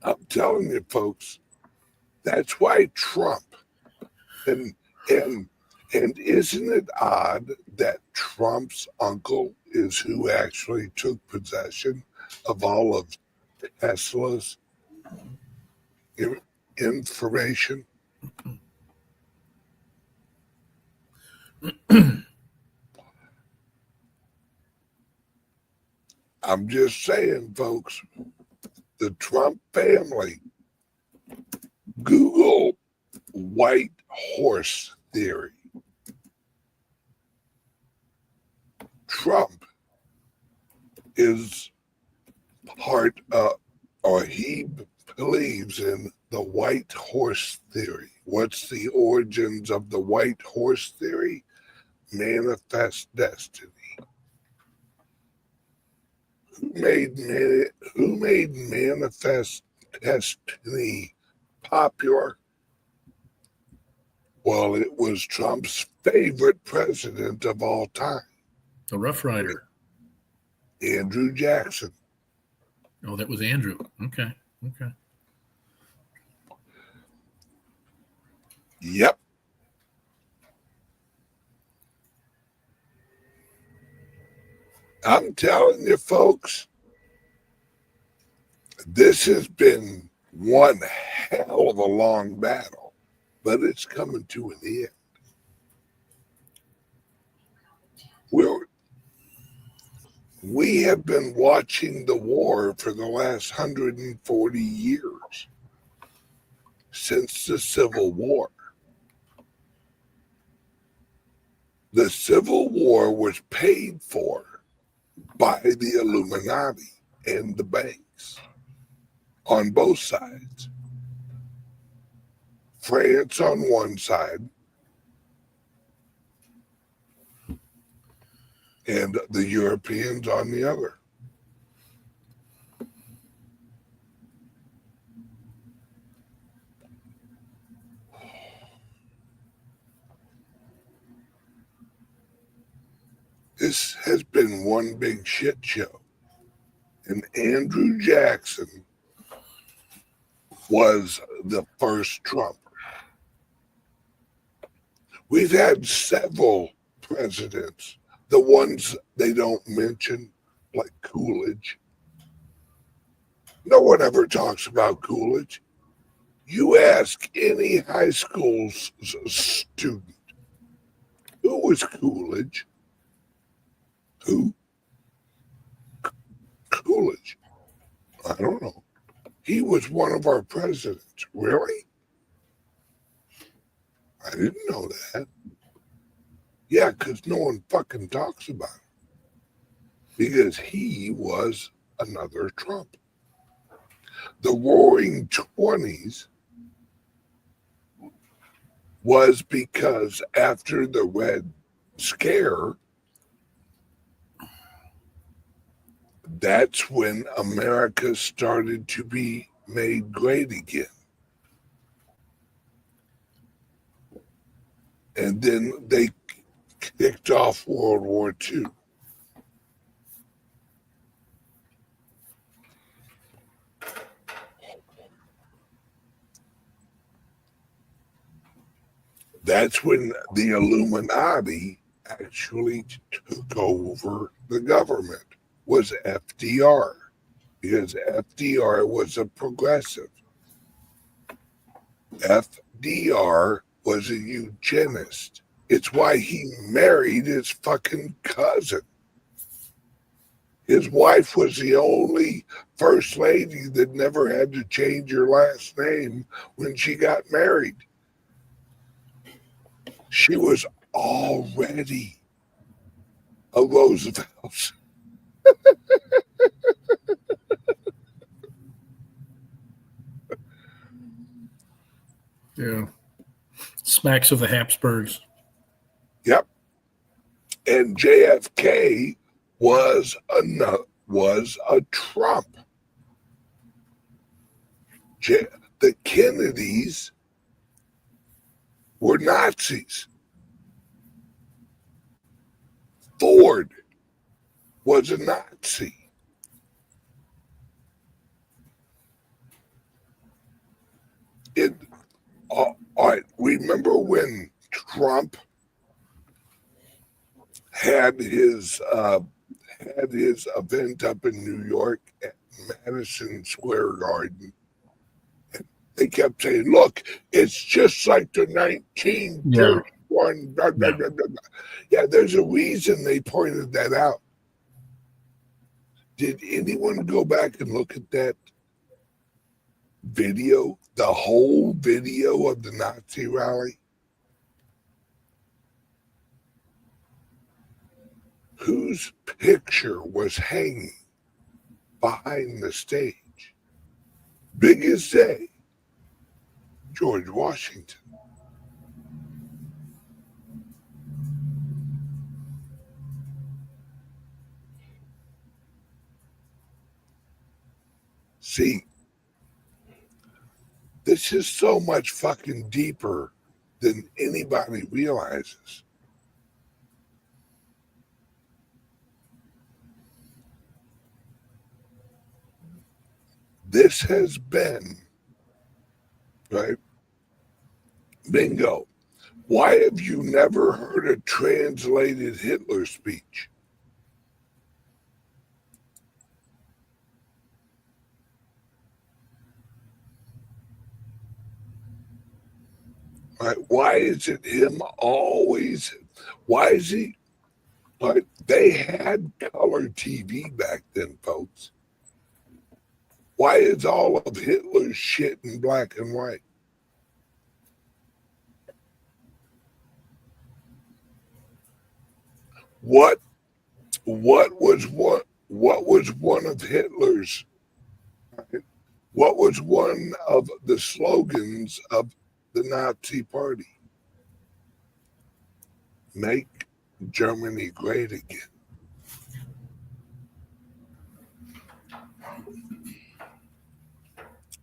I'm telling you, folks, that's why Trump, and isn't it odd that Trump's uncle is who actually took possession of all of Tesla's information? I'm just saying, folks, the Trump family, Google white horse theory. Trump is part of, or he believes in the white horse theory. What's the origins of the white horse theory? Manifest destiny. Who made manifest destiny popular? Well, it was Trump's favorite president of all time. The Rough Rider. Andrew Jackson. Oh, that was Andrew. Okay. Yep. I'm telling you, folks, this has been one hell of a long battle, but it's coming to an end. We have been watching the war for the last 140 years, since the Civil War. The Civil War was paid for by the Illuminati and the banks on both sides. France on one side and the Europeans on the other. This has been one big shit show. And Andrew Jackson was the first Trump. We've had several presidents, the ones they don't mention, like Coolidge. No one ever talks about Coolidge. You ask any high school student, who was Coolidge? Who? Coolidge. I don't know. He was one of our presidents. Really? I didn't know that. Yeah, because no one fucking talks about him. Because he was another Trump. The Roaring '20s was because after the Red Scare, that's when America started to be made great again. And then they kicked off World War II. That's when the Illuminati actually took over the government, was FDR, because FDR was a progressive. FDR was a eugenist. It's why he married his fucking cousin. His wife was the only first lady that never had to change her last name when she got married. She was already a Roosevelt. Yeah. Smacks of the Habsburgs. Yep. And JFK was a Trump. The Kennedys were Nazis. Ford was a Nazi. I remember when Trump had his event up in New York at Madison Square Garden. And they kept saying, "Look, it's just like the 1931." Blah, blah, blah, blah. Yeah, there's a reason they pointed that out. Did anyone go back and look at that video, the whole video of the Nazi rally? Whose picture was hanging behind the stage? Big as day, George Washington. See, this is so much fucking deeper than anybody realizes. This has been, right? Bingo. Why have you never heard a translated Hitler speech? Right? Why is it him always? Why is he? Right? They had color TV back then, folks. Why is all of Hitler's shit in black and white? What was one of Hitler's? Right? What was one of the slogans of the Nazi Party? Make Germany great again.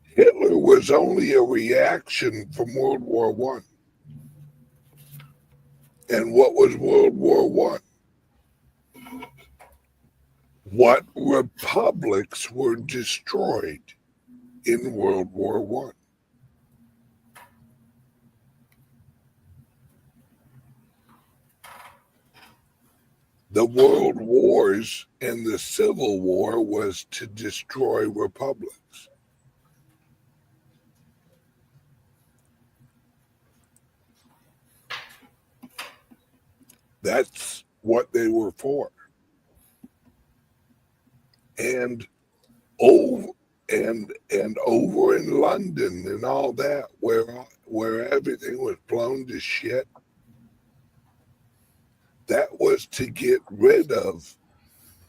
Hitler was only a reaction from World War I. And what was World War I? What republics were destroyed in World War I? The world wars and the Civil War was to destroy republics. That's what they were for. And over in London and all that, where everything was blown to shit, that was to get rid of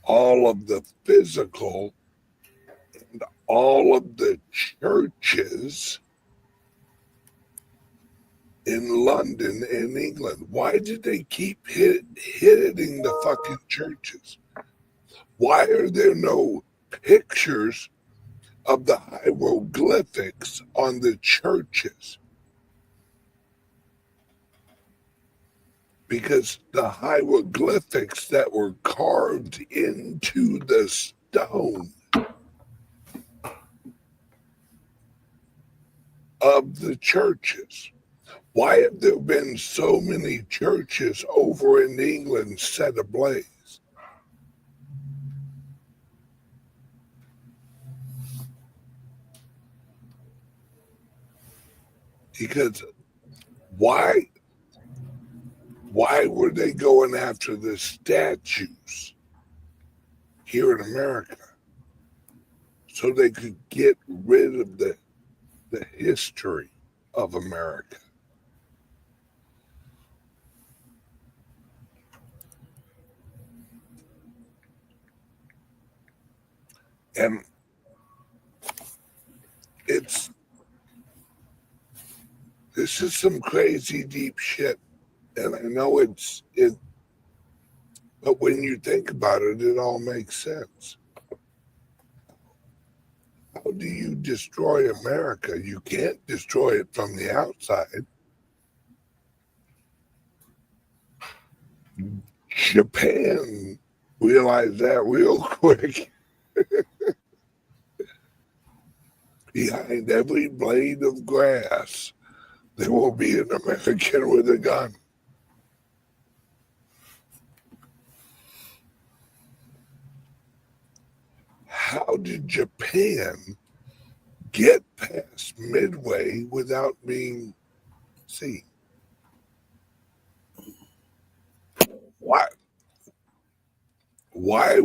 all of the physical and all of the churches in London and England. Why did they keep hitting the fucking churches? Why are there no pictures of the hieroglyphics on the churches? Because the hieroglyphics that were carved into the stone of the churches Why have there been so many churches over in England set ablaze? Because why were they going after the statues here in America? So they could get rid of the history of America. And this is some crazy deep shit. And I know but when you think about it, it all makes sense. How do you destroy America? You can't destroy it from the outside. Japan realized that real quick. Behind every blade of grass, there will be an American with a gun. How did Japan get past Midway without being seen? Why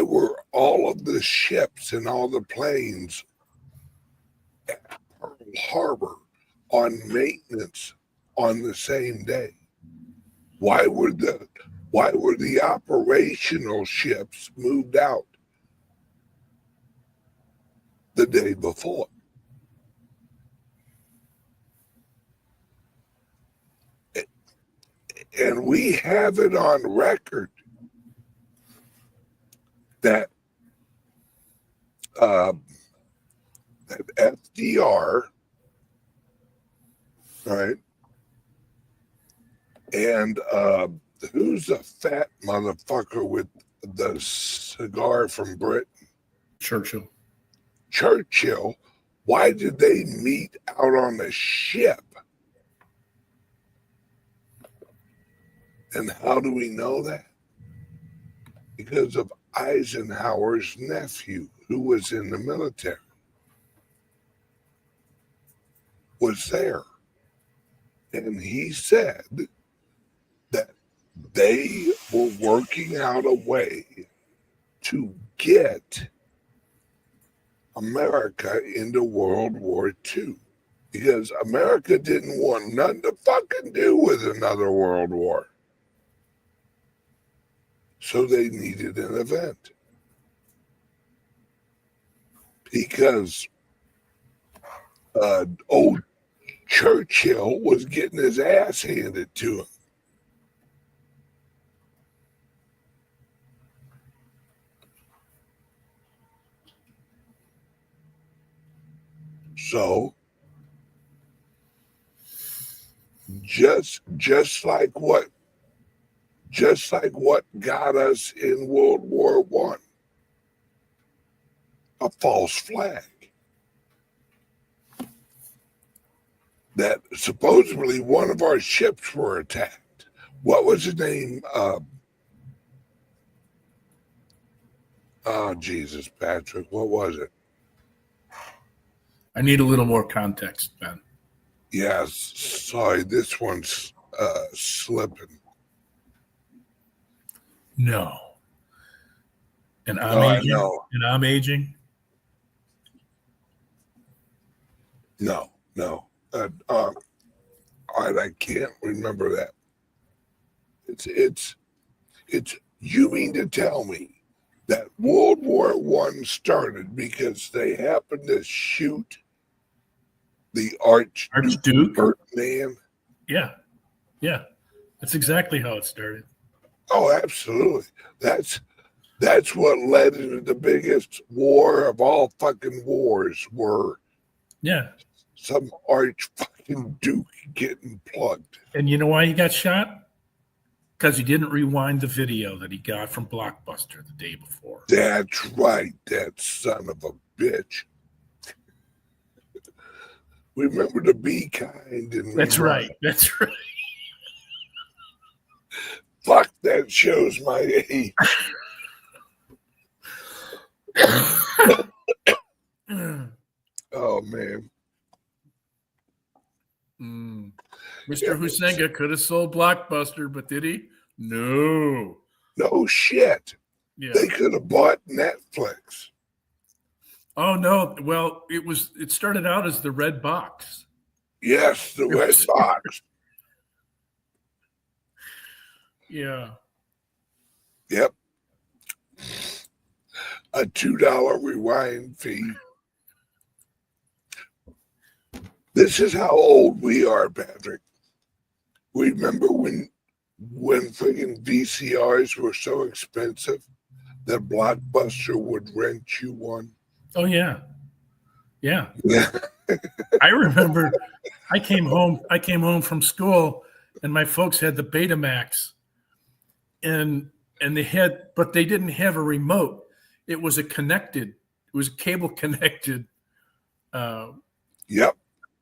were all of the ships and all the planes at Pearl Harbor on maintenance on the same day? Why were the operational ships moved out the day before? And we have it on record that that FDR, right, and who's the fat motherfucker with the cigar from Britain? Churchill. Why did they meet out on a ship? And how do we know that? Because of Eisenhower's nephew, who was in the military, was there. And he said that they were working out a way to get America into World War II. Because America didn't want nothing to fucking do with another world war. So they needed an event. Because old Churchill was getting his ass handed to him. So just like what got us in World War I, a false flag that supposedly one of our ships were attacked. What was his name? Oh, Jesus, Patrick, what was it? I need a little more context, Ben. Yes, sorry, this one's slipping. No. And I'm aging. No. And I'm aging. No. All right, I can't remember that. It's. You mean to tell me that World War I started because they happened to shoot the Archduke Ferdinand? Yeah. That's exactly how it started. Oh, absolutely. That's what led into the biggest war of all fucking wars. Were some arch fucking duke getting plugged. And you know why he got shot? Because he didn't rewind the video that he got from Blockbuster the day before. That's right, that son of a bitch. Remember to be kind. And That's right. That's right. Fuck, that shows my age. Oh, man. Mr. Husenga could have sold Blockbuster, but did he? No. No shit. Yeah. They could have bought Netflix. Oh no. Well, it started out as the red box. Yes, the red box. Yeah. Yep. A $2 rewind fee. This is how old we are, Patrick. Remember when friggin' VCRs were so expensive that Blockbuster would rent you one? Oh yeah. Yeah. I remember I came home from school and my folks had the Betamax and they didn't have a remote. It was a cable connected Yep.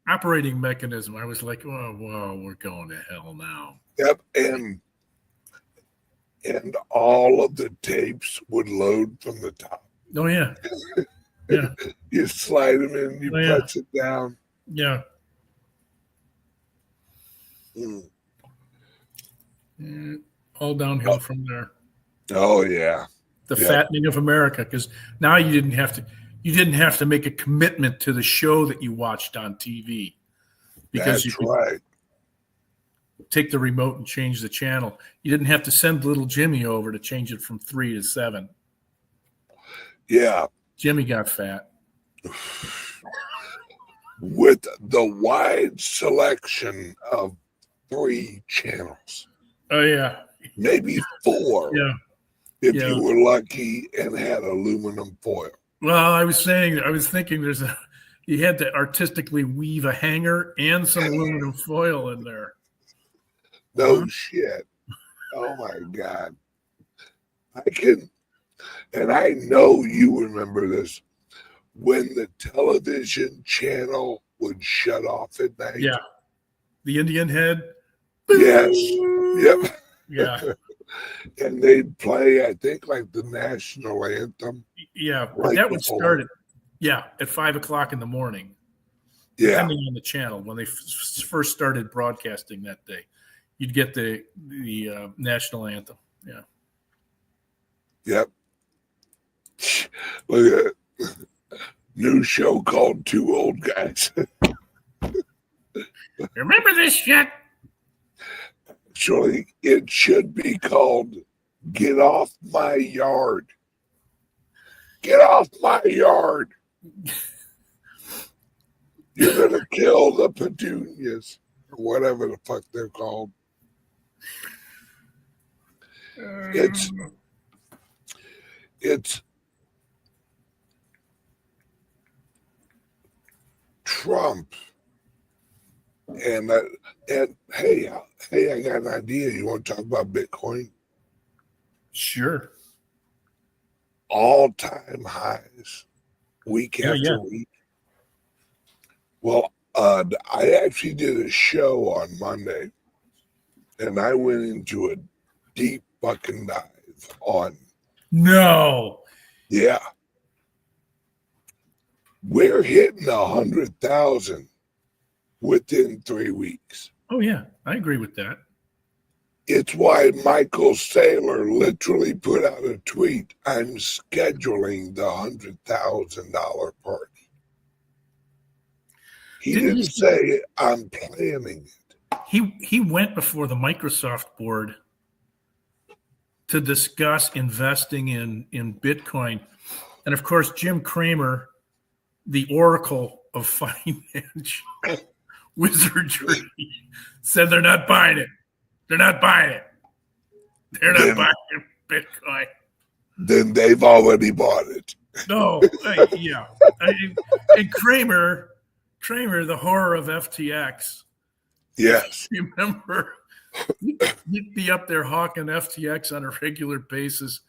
operating mechanism. I was like, oh, whoa, we're going to hell now. Yep. And all of the tapes would load from the top. Oh yeah. Yeah. You slide them in, you press it down. Yeah. All downhill from there. Oh yeah. The fattening of America, because now you didn't have to make a commitment to the show that you watched on TV. Because you could take the remote and change the channel. You didn't have to send little Jimmy over to change it from 3 to 7. Yeah. Jimmy got fat. With the wide selection of 3 channels. Oh, yeah. Maybe 4. Yeah. If you were lucky and had aluminum foil. Well, I was thinking you had to artistically weave a hanger and some aluminum foil in there. No shit. Oh my God. And I know you remember this, when the television channel would shut off at night. Yeah. The Indian head. Yes. Yep. Yeah. And they'd play, I think, like the national anthem. Yeah. But that would start at 5 o'clock in the morning. Yeah. Depending on the channel. When they first started broadcasting that day, you'd get the national anthem. Yeah. Yep. Look at it. New show called Two Old Guys. Remember this shit? Actually, it should be called Get Off My Yard. Get off my yard. You're going to kill the petunias, or whatever the fuck they're called. It's Trump. And hey, I got an idea. You want to talk about Bitcoin? Sure. All-time highs, week after week. Well, I actually did a show on Monday, and I went into a deep fucking dive on. No. Yeah. We're hitting 100,000 within 3 weeks. Oh, yeah. I agree with that. It's why Michael Saylor literally put out a tweet, I'm scheduling the $100,000 party. He didn't say I'm planning it. He went before the Microsoft board to discuss investing in Bitcoin. And of course, Jim Cramer, the oracle of financial wizardry, said they're not buying it. They're not buying it. They're not buying Bitcoin. Then they've already bought it. No, yeah. And Kramer, the horror of FTX. Yes. Remember, he'd be up there hawking FTX on a regular basis.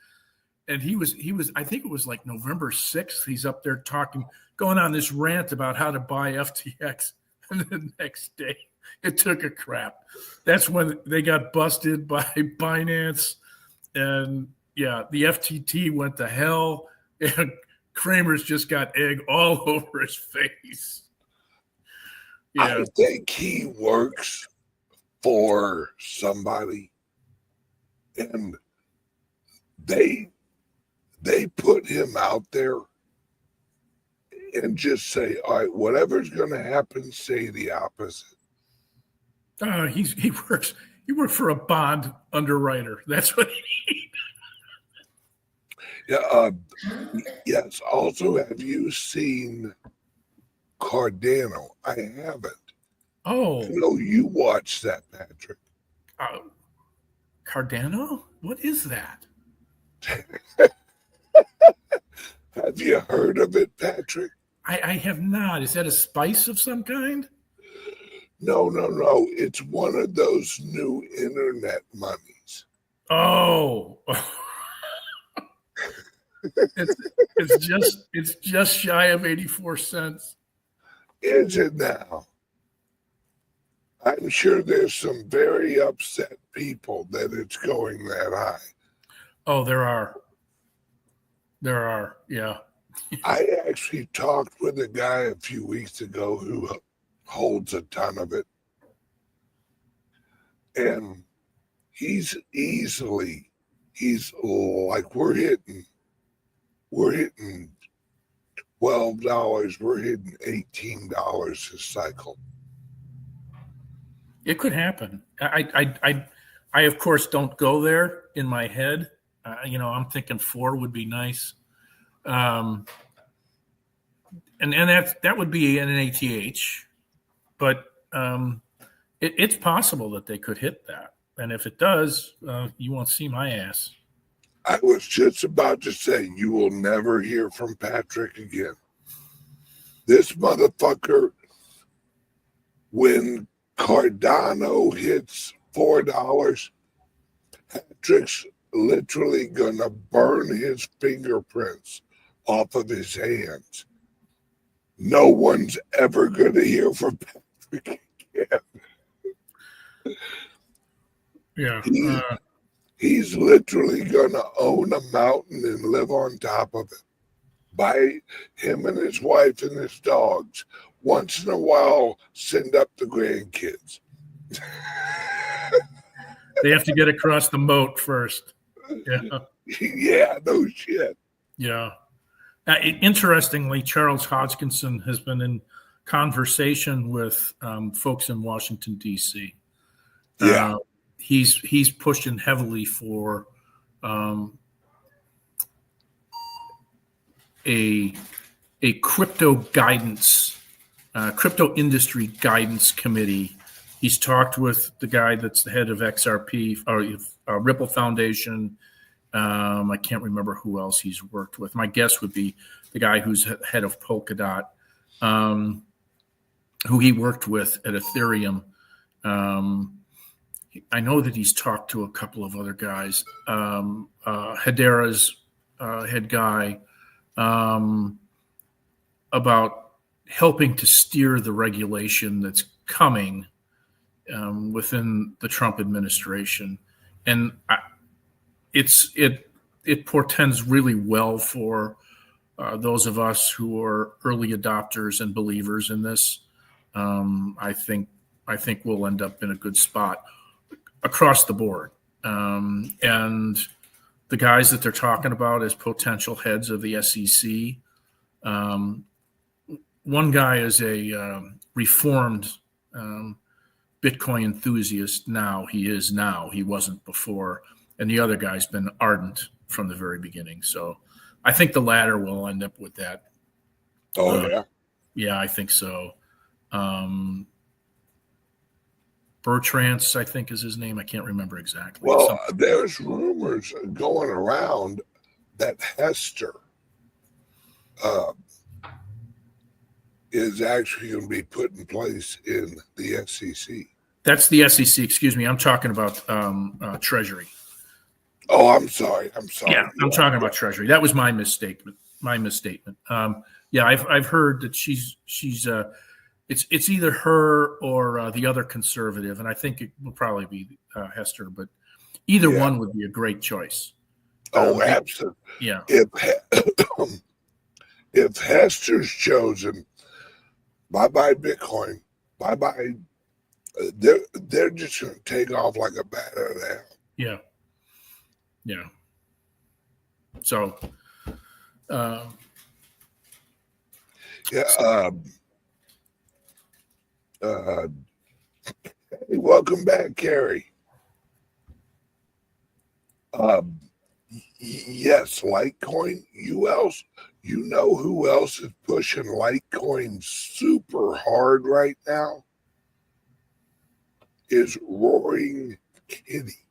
And he was, I think it was like November 6th. He's up there going on this rant about how to buy FTX. And the next day, it took a crap. That's when they got busted by Binance. And, yeah, the FTT went to hell. And Kramer's just got egg all over his face. Yeah. I think he works for somebody, and they put him out there and just say, all right, whatever's going to happen, say the opposite. He works for a bond underwriter. That's what he Yeah. Yes. Also, have you seen Cardano? I haven't. Oh. I know you watched that, Patrick. Cardano? What is that? Have you heard of it, Patrick? I have not. Is that a spice of some kind? No. It's one of those new internet monies. Oh. it's just shy of 84 cents. Is it now? I'm sure there's some very upset people that it's going that high. Oh, there are. Yeah. I actually talked with a guy a few weeks ago who holds a ton of it. And he's like, we're hitting $12, we're hitting $18 a cycle. It could happen. I of course don't go there in my head. I'm thinking 4 would be nice. And that would be an ATH, but it's possible that they could hit that. And if it does, you won't see my ass. I was just about to say, you will never hear from Patrick again. This motherfucker, when Cardano hits $4, Patrick's literally gonna burn his fingerprints off of his hands. No one's ever gonna hear from Patrick again. Yeah. He's literally gonna own a mountain and live on top of it. By him and his wife and his dogs. Once in a while, send up the grandkids. They have to get across the moat first. Yeah. Yeah, no shit. Yeah. Interestingly, Charles Hodgkinson has been in conversation with folks in Washington, D.C. Yeah. He's pushing heavily for a crypto guidance, crypto industry guidance committee. He's talked with the guy that's the head of XRP or Ripple Foundation. I can't remember who else he's worked with. My guess would be the guy who's head of Polkadot, who he worked with at Ethereum. I know that he's talked to a couple of other guys. Hedera's head guy, about helping to steer the regulation that's coming within the Trump administration. And it portends really well for those of us who are early adopters and believers in this. I think we'll end up in a good spot across the board. And the guys that they're talking about as potential heads of the SEC, one guy is a reformed Bitcoin enthusiast now. He is now. He wasn't before. And the other guy's been ardent from the very beginning. So I think the latter will end up with that. Oh, yeah? Yeah, I think so. Bertrand, I think is his name. I can't remember exactly. Well, there's rumors going around that Hester is actually going to be put in place in the SEC. That's the SEC. Excuse me. I'm talking about Treasury. Oh, I'm sorry. Yeah, I'm talking about Treasury. That was my misstatement. Yeah, I've heard that she's it's either her or the other conservative, and I think it will probably be Hester. But either one would be a great choice. Oh, absolutely. Yeah. If Hester's chosen, bye-bye Bitcoin, bye-bye. They're just going to take off like a bat out of hell. Yeah. Yeah. So, hey, welcome back, Carrie. Yes, Litecoin. You know who else is pushing Litecoin super hard right now? Is Roaring Kitty.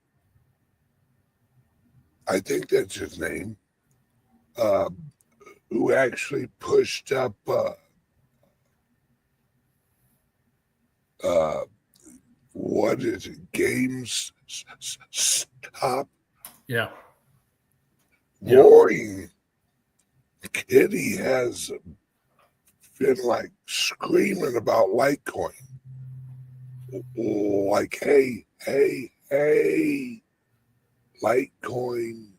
I think that's his name. Who actually pushed up what is it? Games Stop. Yeah. Roaring Kitty has been like screaming about Litecoin. Like, hey, Litecoin.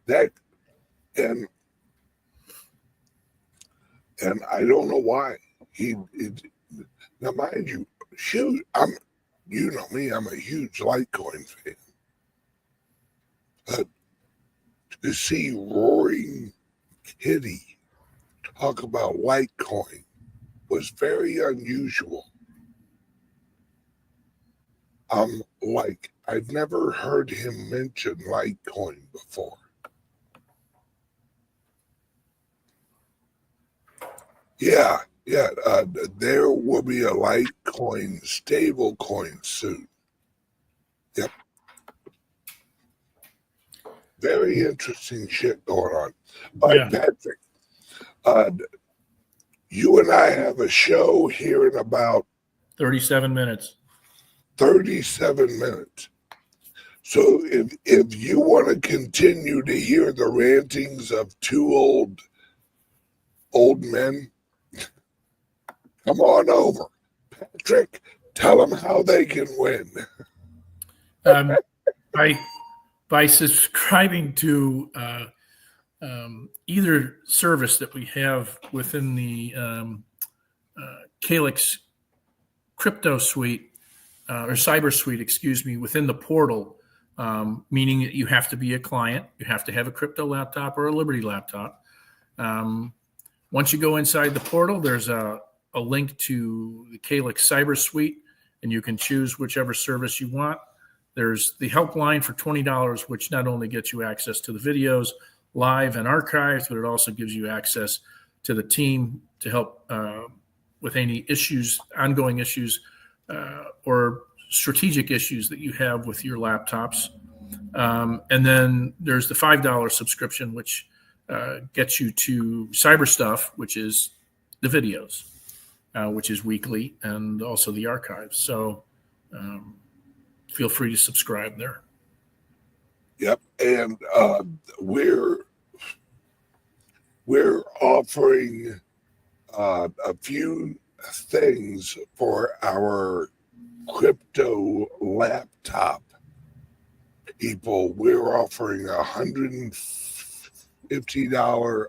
That and I don't know why now mind you, shoot, you know me, I'm a huge Litecoin fan. But to see Roaring Kitty talk about Litecoin was very unusual. Like, I've never heard him mention Litecoin before. Yeah. There will be a Litecoin stablecoin soon. Yep. Very interesting shit going on. But Patrick, you and I have a show here in about 37 minutes. 37 minutes. So if you want to continue to hear the rantings of two old men, come on over. Patrick, tell them how they can win. By subscribing to either service that we have within the CALIX crypto suite or cyber suite, excuse me, within the portal, meaning that you have to be a client, you have to have a crypto laptop or a Liberty laptop. Once you go inside the portal, there's a link to the CALIX cyber suite, and you can choose whichever service you want. There's the helpline for $20, which not only gets you access to the videos live and archives, but it also gives you access to the team to help with any issues, ongoing issues, or strategic issues that you have with your laptops. And then there's the $5 subscription, which gets you to cyber stuff, which is the videos, which is weekly, and also the archives. So feel free to subscribe there. Yep, and we're offering a few things for our crypto laptop people. We're offering $150.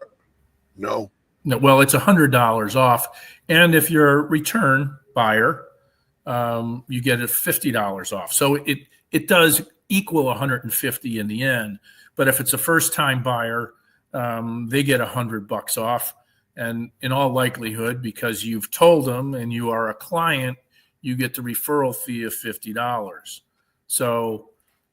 No, well, it's $100 off, and if you're a return buyer, you get it $50 off. So it does equal $150 in the end. But if it's a first-time buyer, they get $100 off. And in all likelihood, because you've told them and you are a client, you get the referral fee of $50. So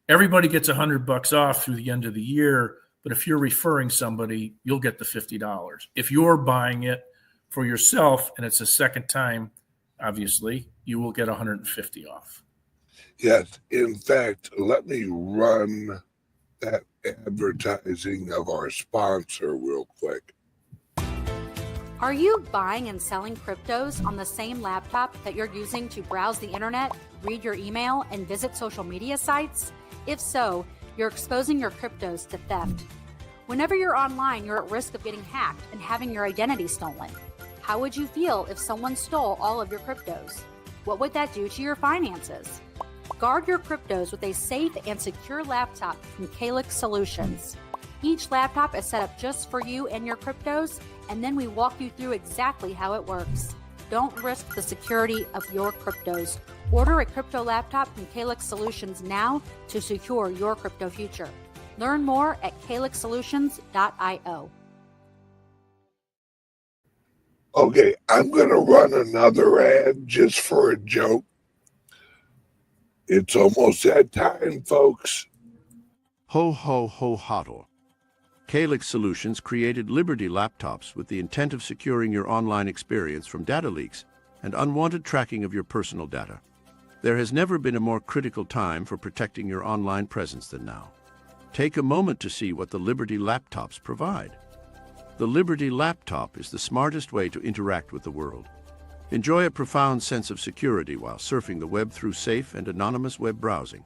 everybody gets $100 off through the end of the year. But if you're referring somebody, you'll get the $50. If you're buying it for yourself and it's a second time, obviously, you will get $150 off. Yes. In fact, let me run that advertising of our sponsor real quick. Are you buying and selling cryptos on the same laptop that you're using to browse the internet, read your email, and visit social media sites? If so, you're exposing your cryptos to theft. Whenever you're online, you're at risk of getting hacked and having your identity stolen. How would you feel if someone stole all of your cryptos? What would that do to your finances? Guard your cryptos with a safe and secure laptop from CALIX Solutions. Each laptop is set up just for you and your cryptos, and then we walk you through exactly how it works. Don't risk the security of your cryptos. Order a crypto laptop from CALIX Solutions now to secure your crypto future. Learn more at calixsolutions.io. Okay, I'm going to run another ad just for a joke. It's almost that time, folks. Ho, ho, ho, hodl. CALIX Solutions created Liberty laptops with the intent of securing your online experience from data leaks and unwanted tracking of your personal data. There has never been a more critical time for protecting your online presence than now. Take a moment to see what the Liberty laptops provide. The Liberty laptop is the smartest way to interact with the world. Enjoy a profound sense of security while surfing the web through safe and anonymous web browsing.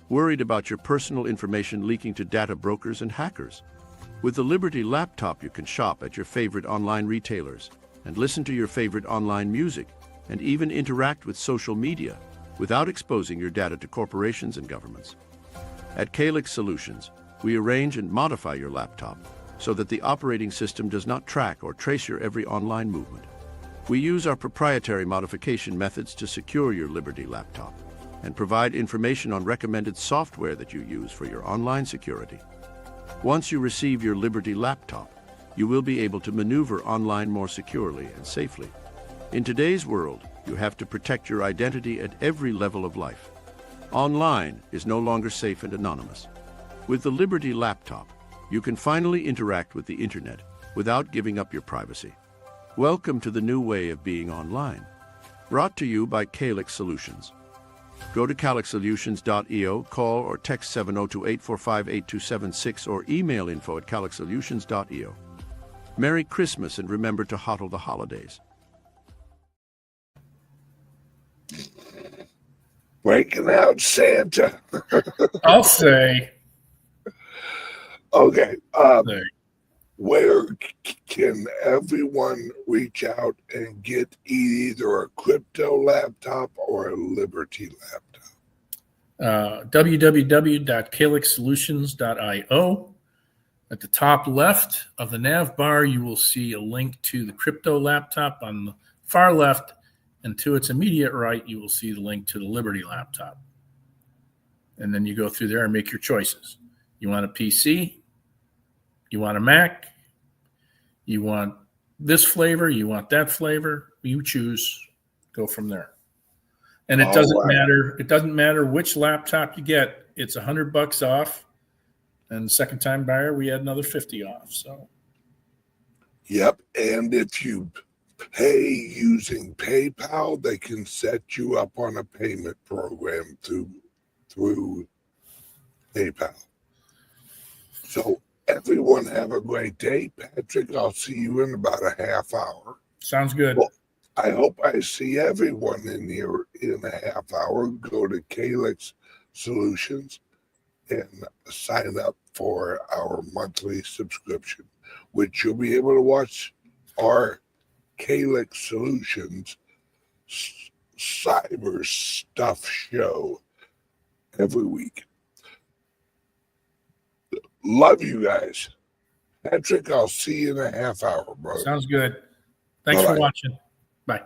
Worried about your personal information leaking to data brokers and hackers? With the Liberty laptop, you can shop at your favorite online retailers and listen to your favorite online music and even interact with social media without exposing your data to corporations and governments. At CALIX Solutions, we arrange and modify your laptop so that the operating system does not track or trace your every online movement. We use our proprietary modification methods to secure your Liberty laptop and provide information on recommended software that you use for your online security. Once you receive your Liberty laptop, you will be able to maneuver online more securely and safely. In today's world, you have to protect your identity at every level of life. Online is no longer safe and anonymous. With the Liberty laptop, you can finally interact with the internet without giving up your privacy. Welcome to the new way of being online. Brought to you by CALIX Solutions. Go to calixsolutions.io, call or text 702-845-8276 or email info@calixsolutions.io. Merry Christmas and remember to hodl the holidays. Breaking out Santa. I'll say. Okay. Where can everyone reach out and get either a crypto laptop or a Liberty laptop? www.calixsolutions.io. At the top left of the nav bar, you will see a link to the crypto laptop. On the far left, and to its immediate right, you will see the link to the Liberty laptop. And then you go through there and make your choices. You want a PC? You want a Mac? You want this flavor? You want that flavor? You choose. Go from there. And it doesn't matter. It doesn't matter which laptop you get. It's $100 off. And second time buyer, we had another 50 off. So. Yep. And if you pay using PayPal, they can set you up on a payment program through PayPal. So everyone have a great day. Patrick, I'll see you in about a half hour. Sounds good. Well, I hope I see everyone in here in a half hour. Go to CALIX Solutions and sign up for our monthly subscription, which you'll be able to watch our CALIX Solutions cyber stuff show every week. Love you guys. Patrick, I'll see you in a half hour, brother. Sounds good. Thanks for watching. Bye.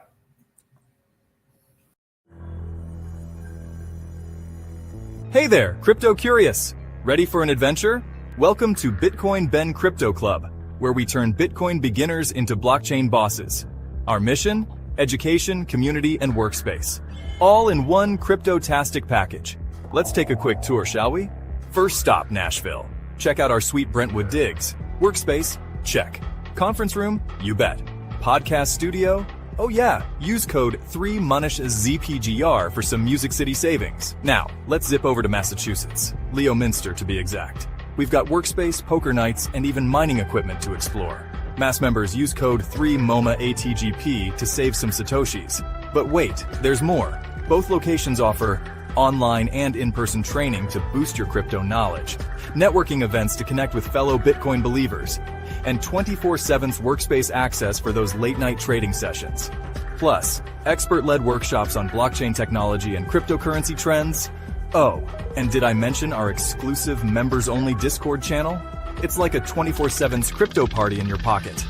Hey there, crypto curious. Ready for an adventure? Welcome to Bitcoin Ben Crypto Club, where we turn Bitcoin beginners into blockchain bosses. Our mission? Education, community, and workspace. All in one crypto-tastic package. Let's take a quick tour, shall we? First stop, Nashville. Check out our sweet Brentwood digs. Workspace? Check. Conference room? You bet. Podcast studio? Oh yeah, use code 3MUNISHZPGR for some Music City savings. Now, let's zip over to Massachusetts. Leominster to be exact. We've got workspace, poker nights, and even mining equipment to explore. Mass members use code 3MOMAATGP to save some Satoshis. But wait, there's more. Both locations offer online and in-person training to boost your crypto knowledge, networking events to connect with fellow Bitcoin believers, and 24/7 workspace access for those late-night trading sessions. Plus, expert-led workshops on blockchain technology and cryptocurrency trends. Oh, and did I mention our exclusive members-only Discord channel? It's like a 24/7 crypto party in your pocket.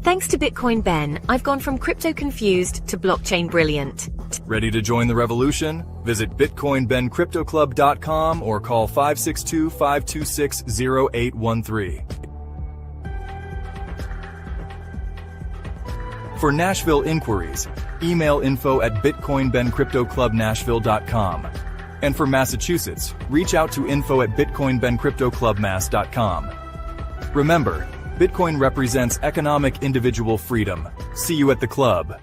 Thanks to Bitcoin Ben, I've gone from crypto confused to blockchain brilliant. Ready to join the revolution? Visit BitcoinBenCryptoClub.com or call 562-526-0813. For Nashville inquiries, email info@BitcoinBenCryptoClubNashville.com. And for Massachusetts, reach out to info@BitcoinBenCryptoClubMass.com. Remember, Bitcoin represents economic individual freedom. See you at the club.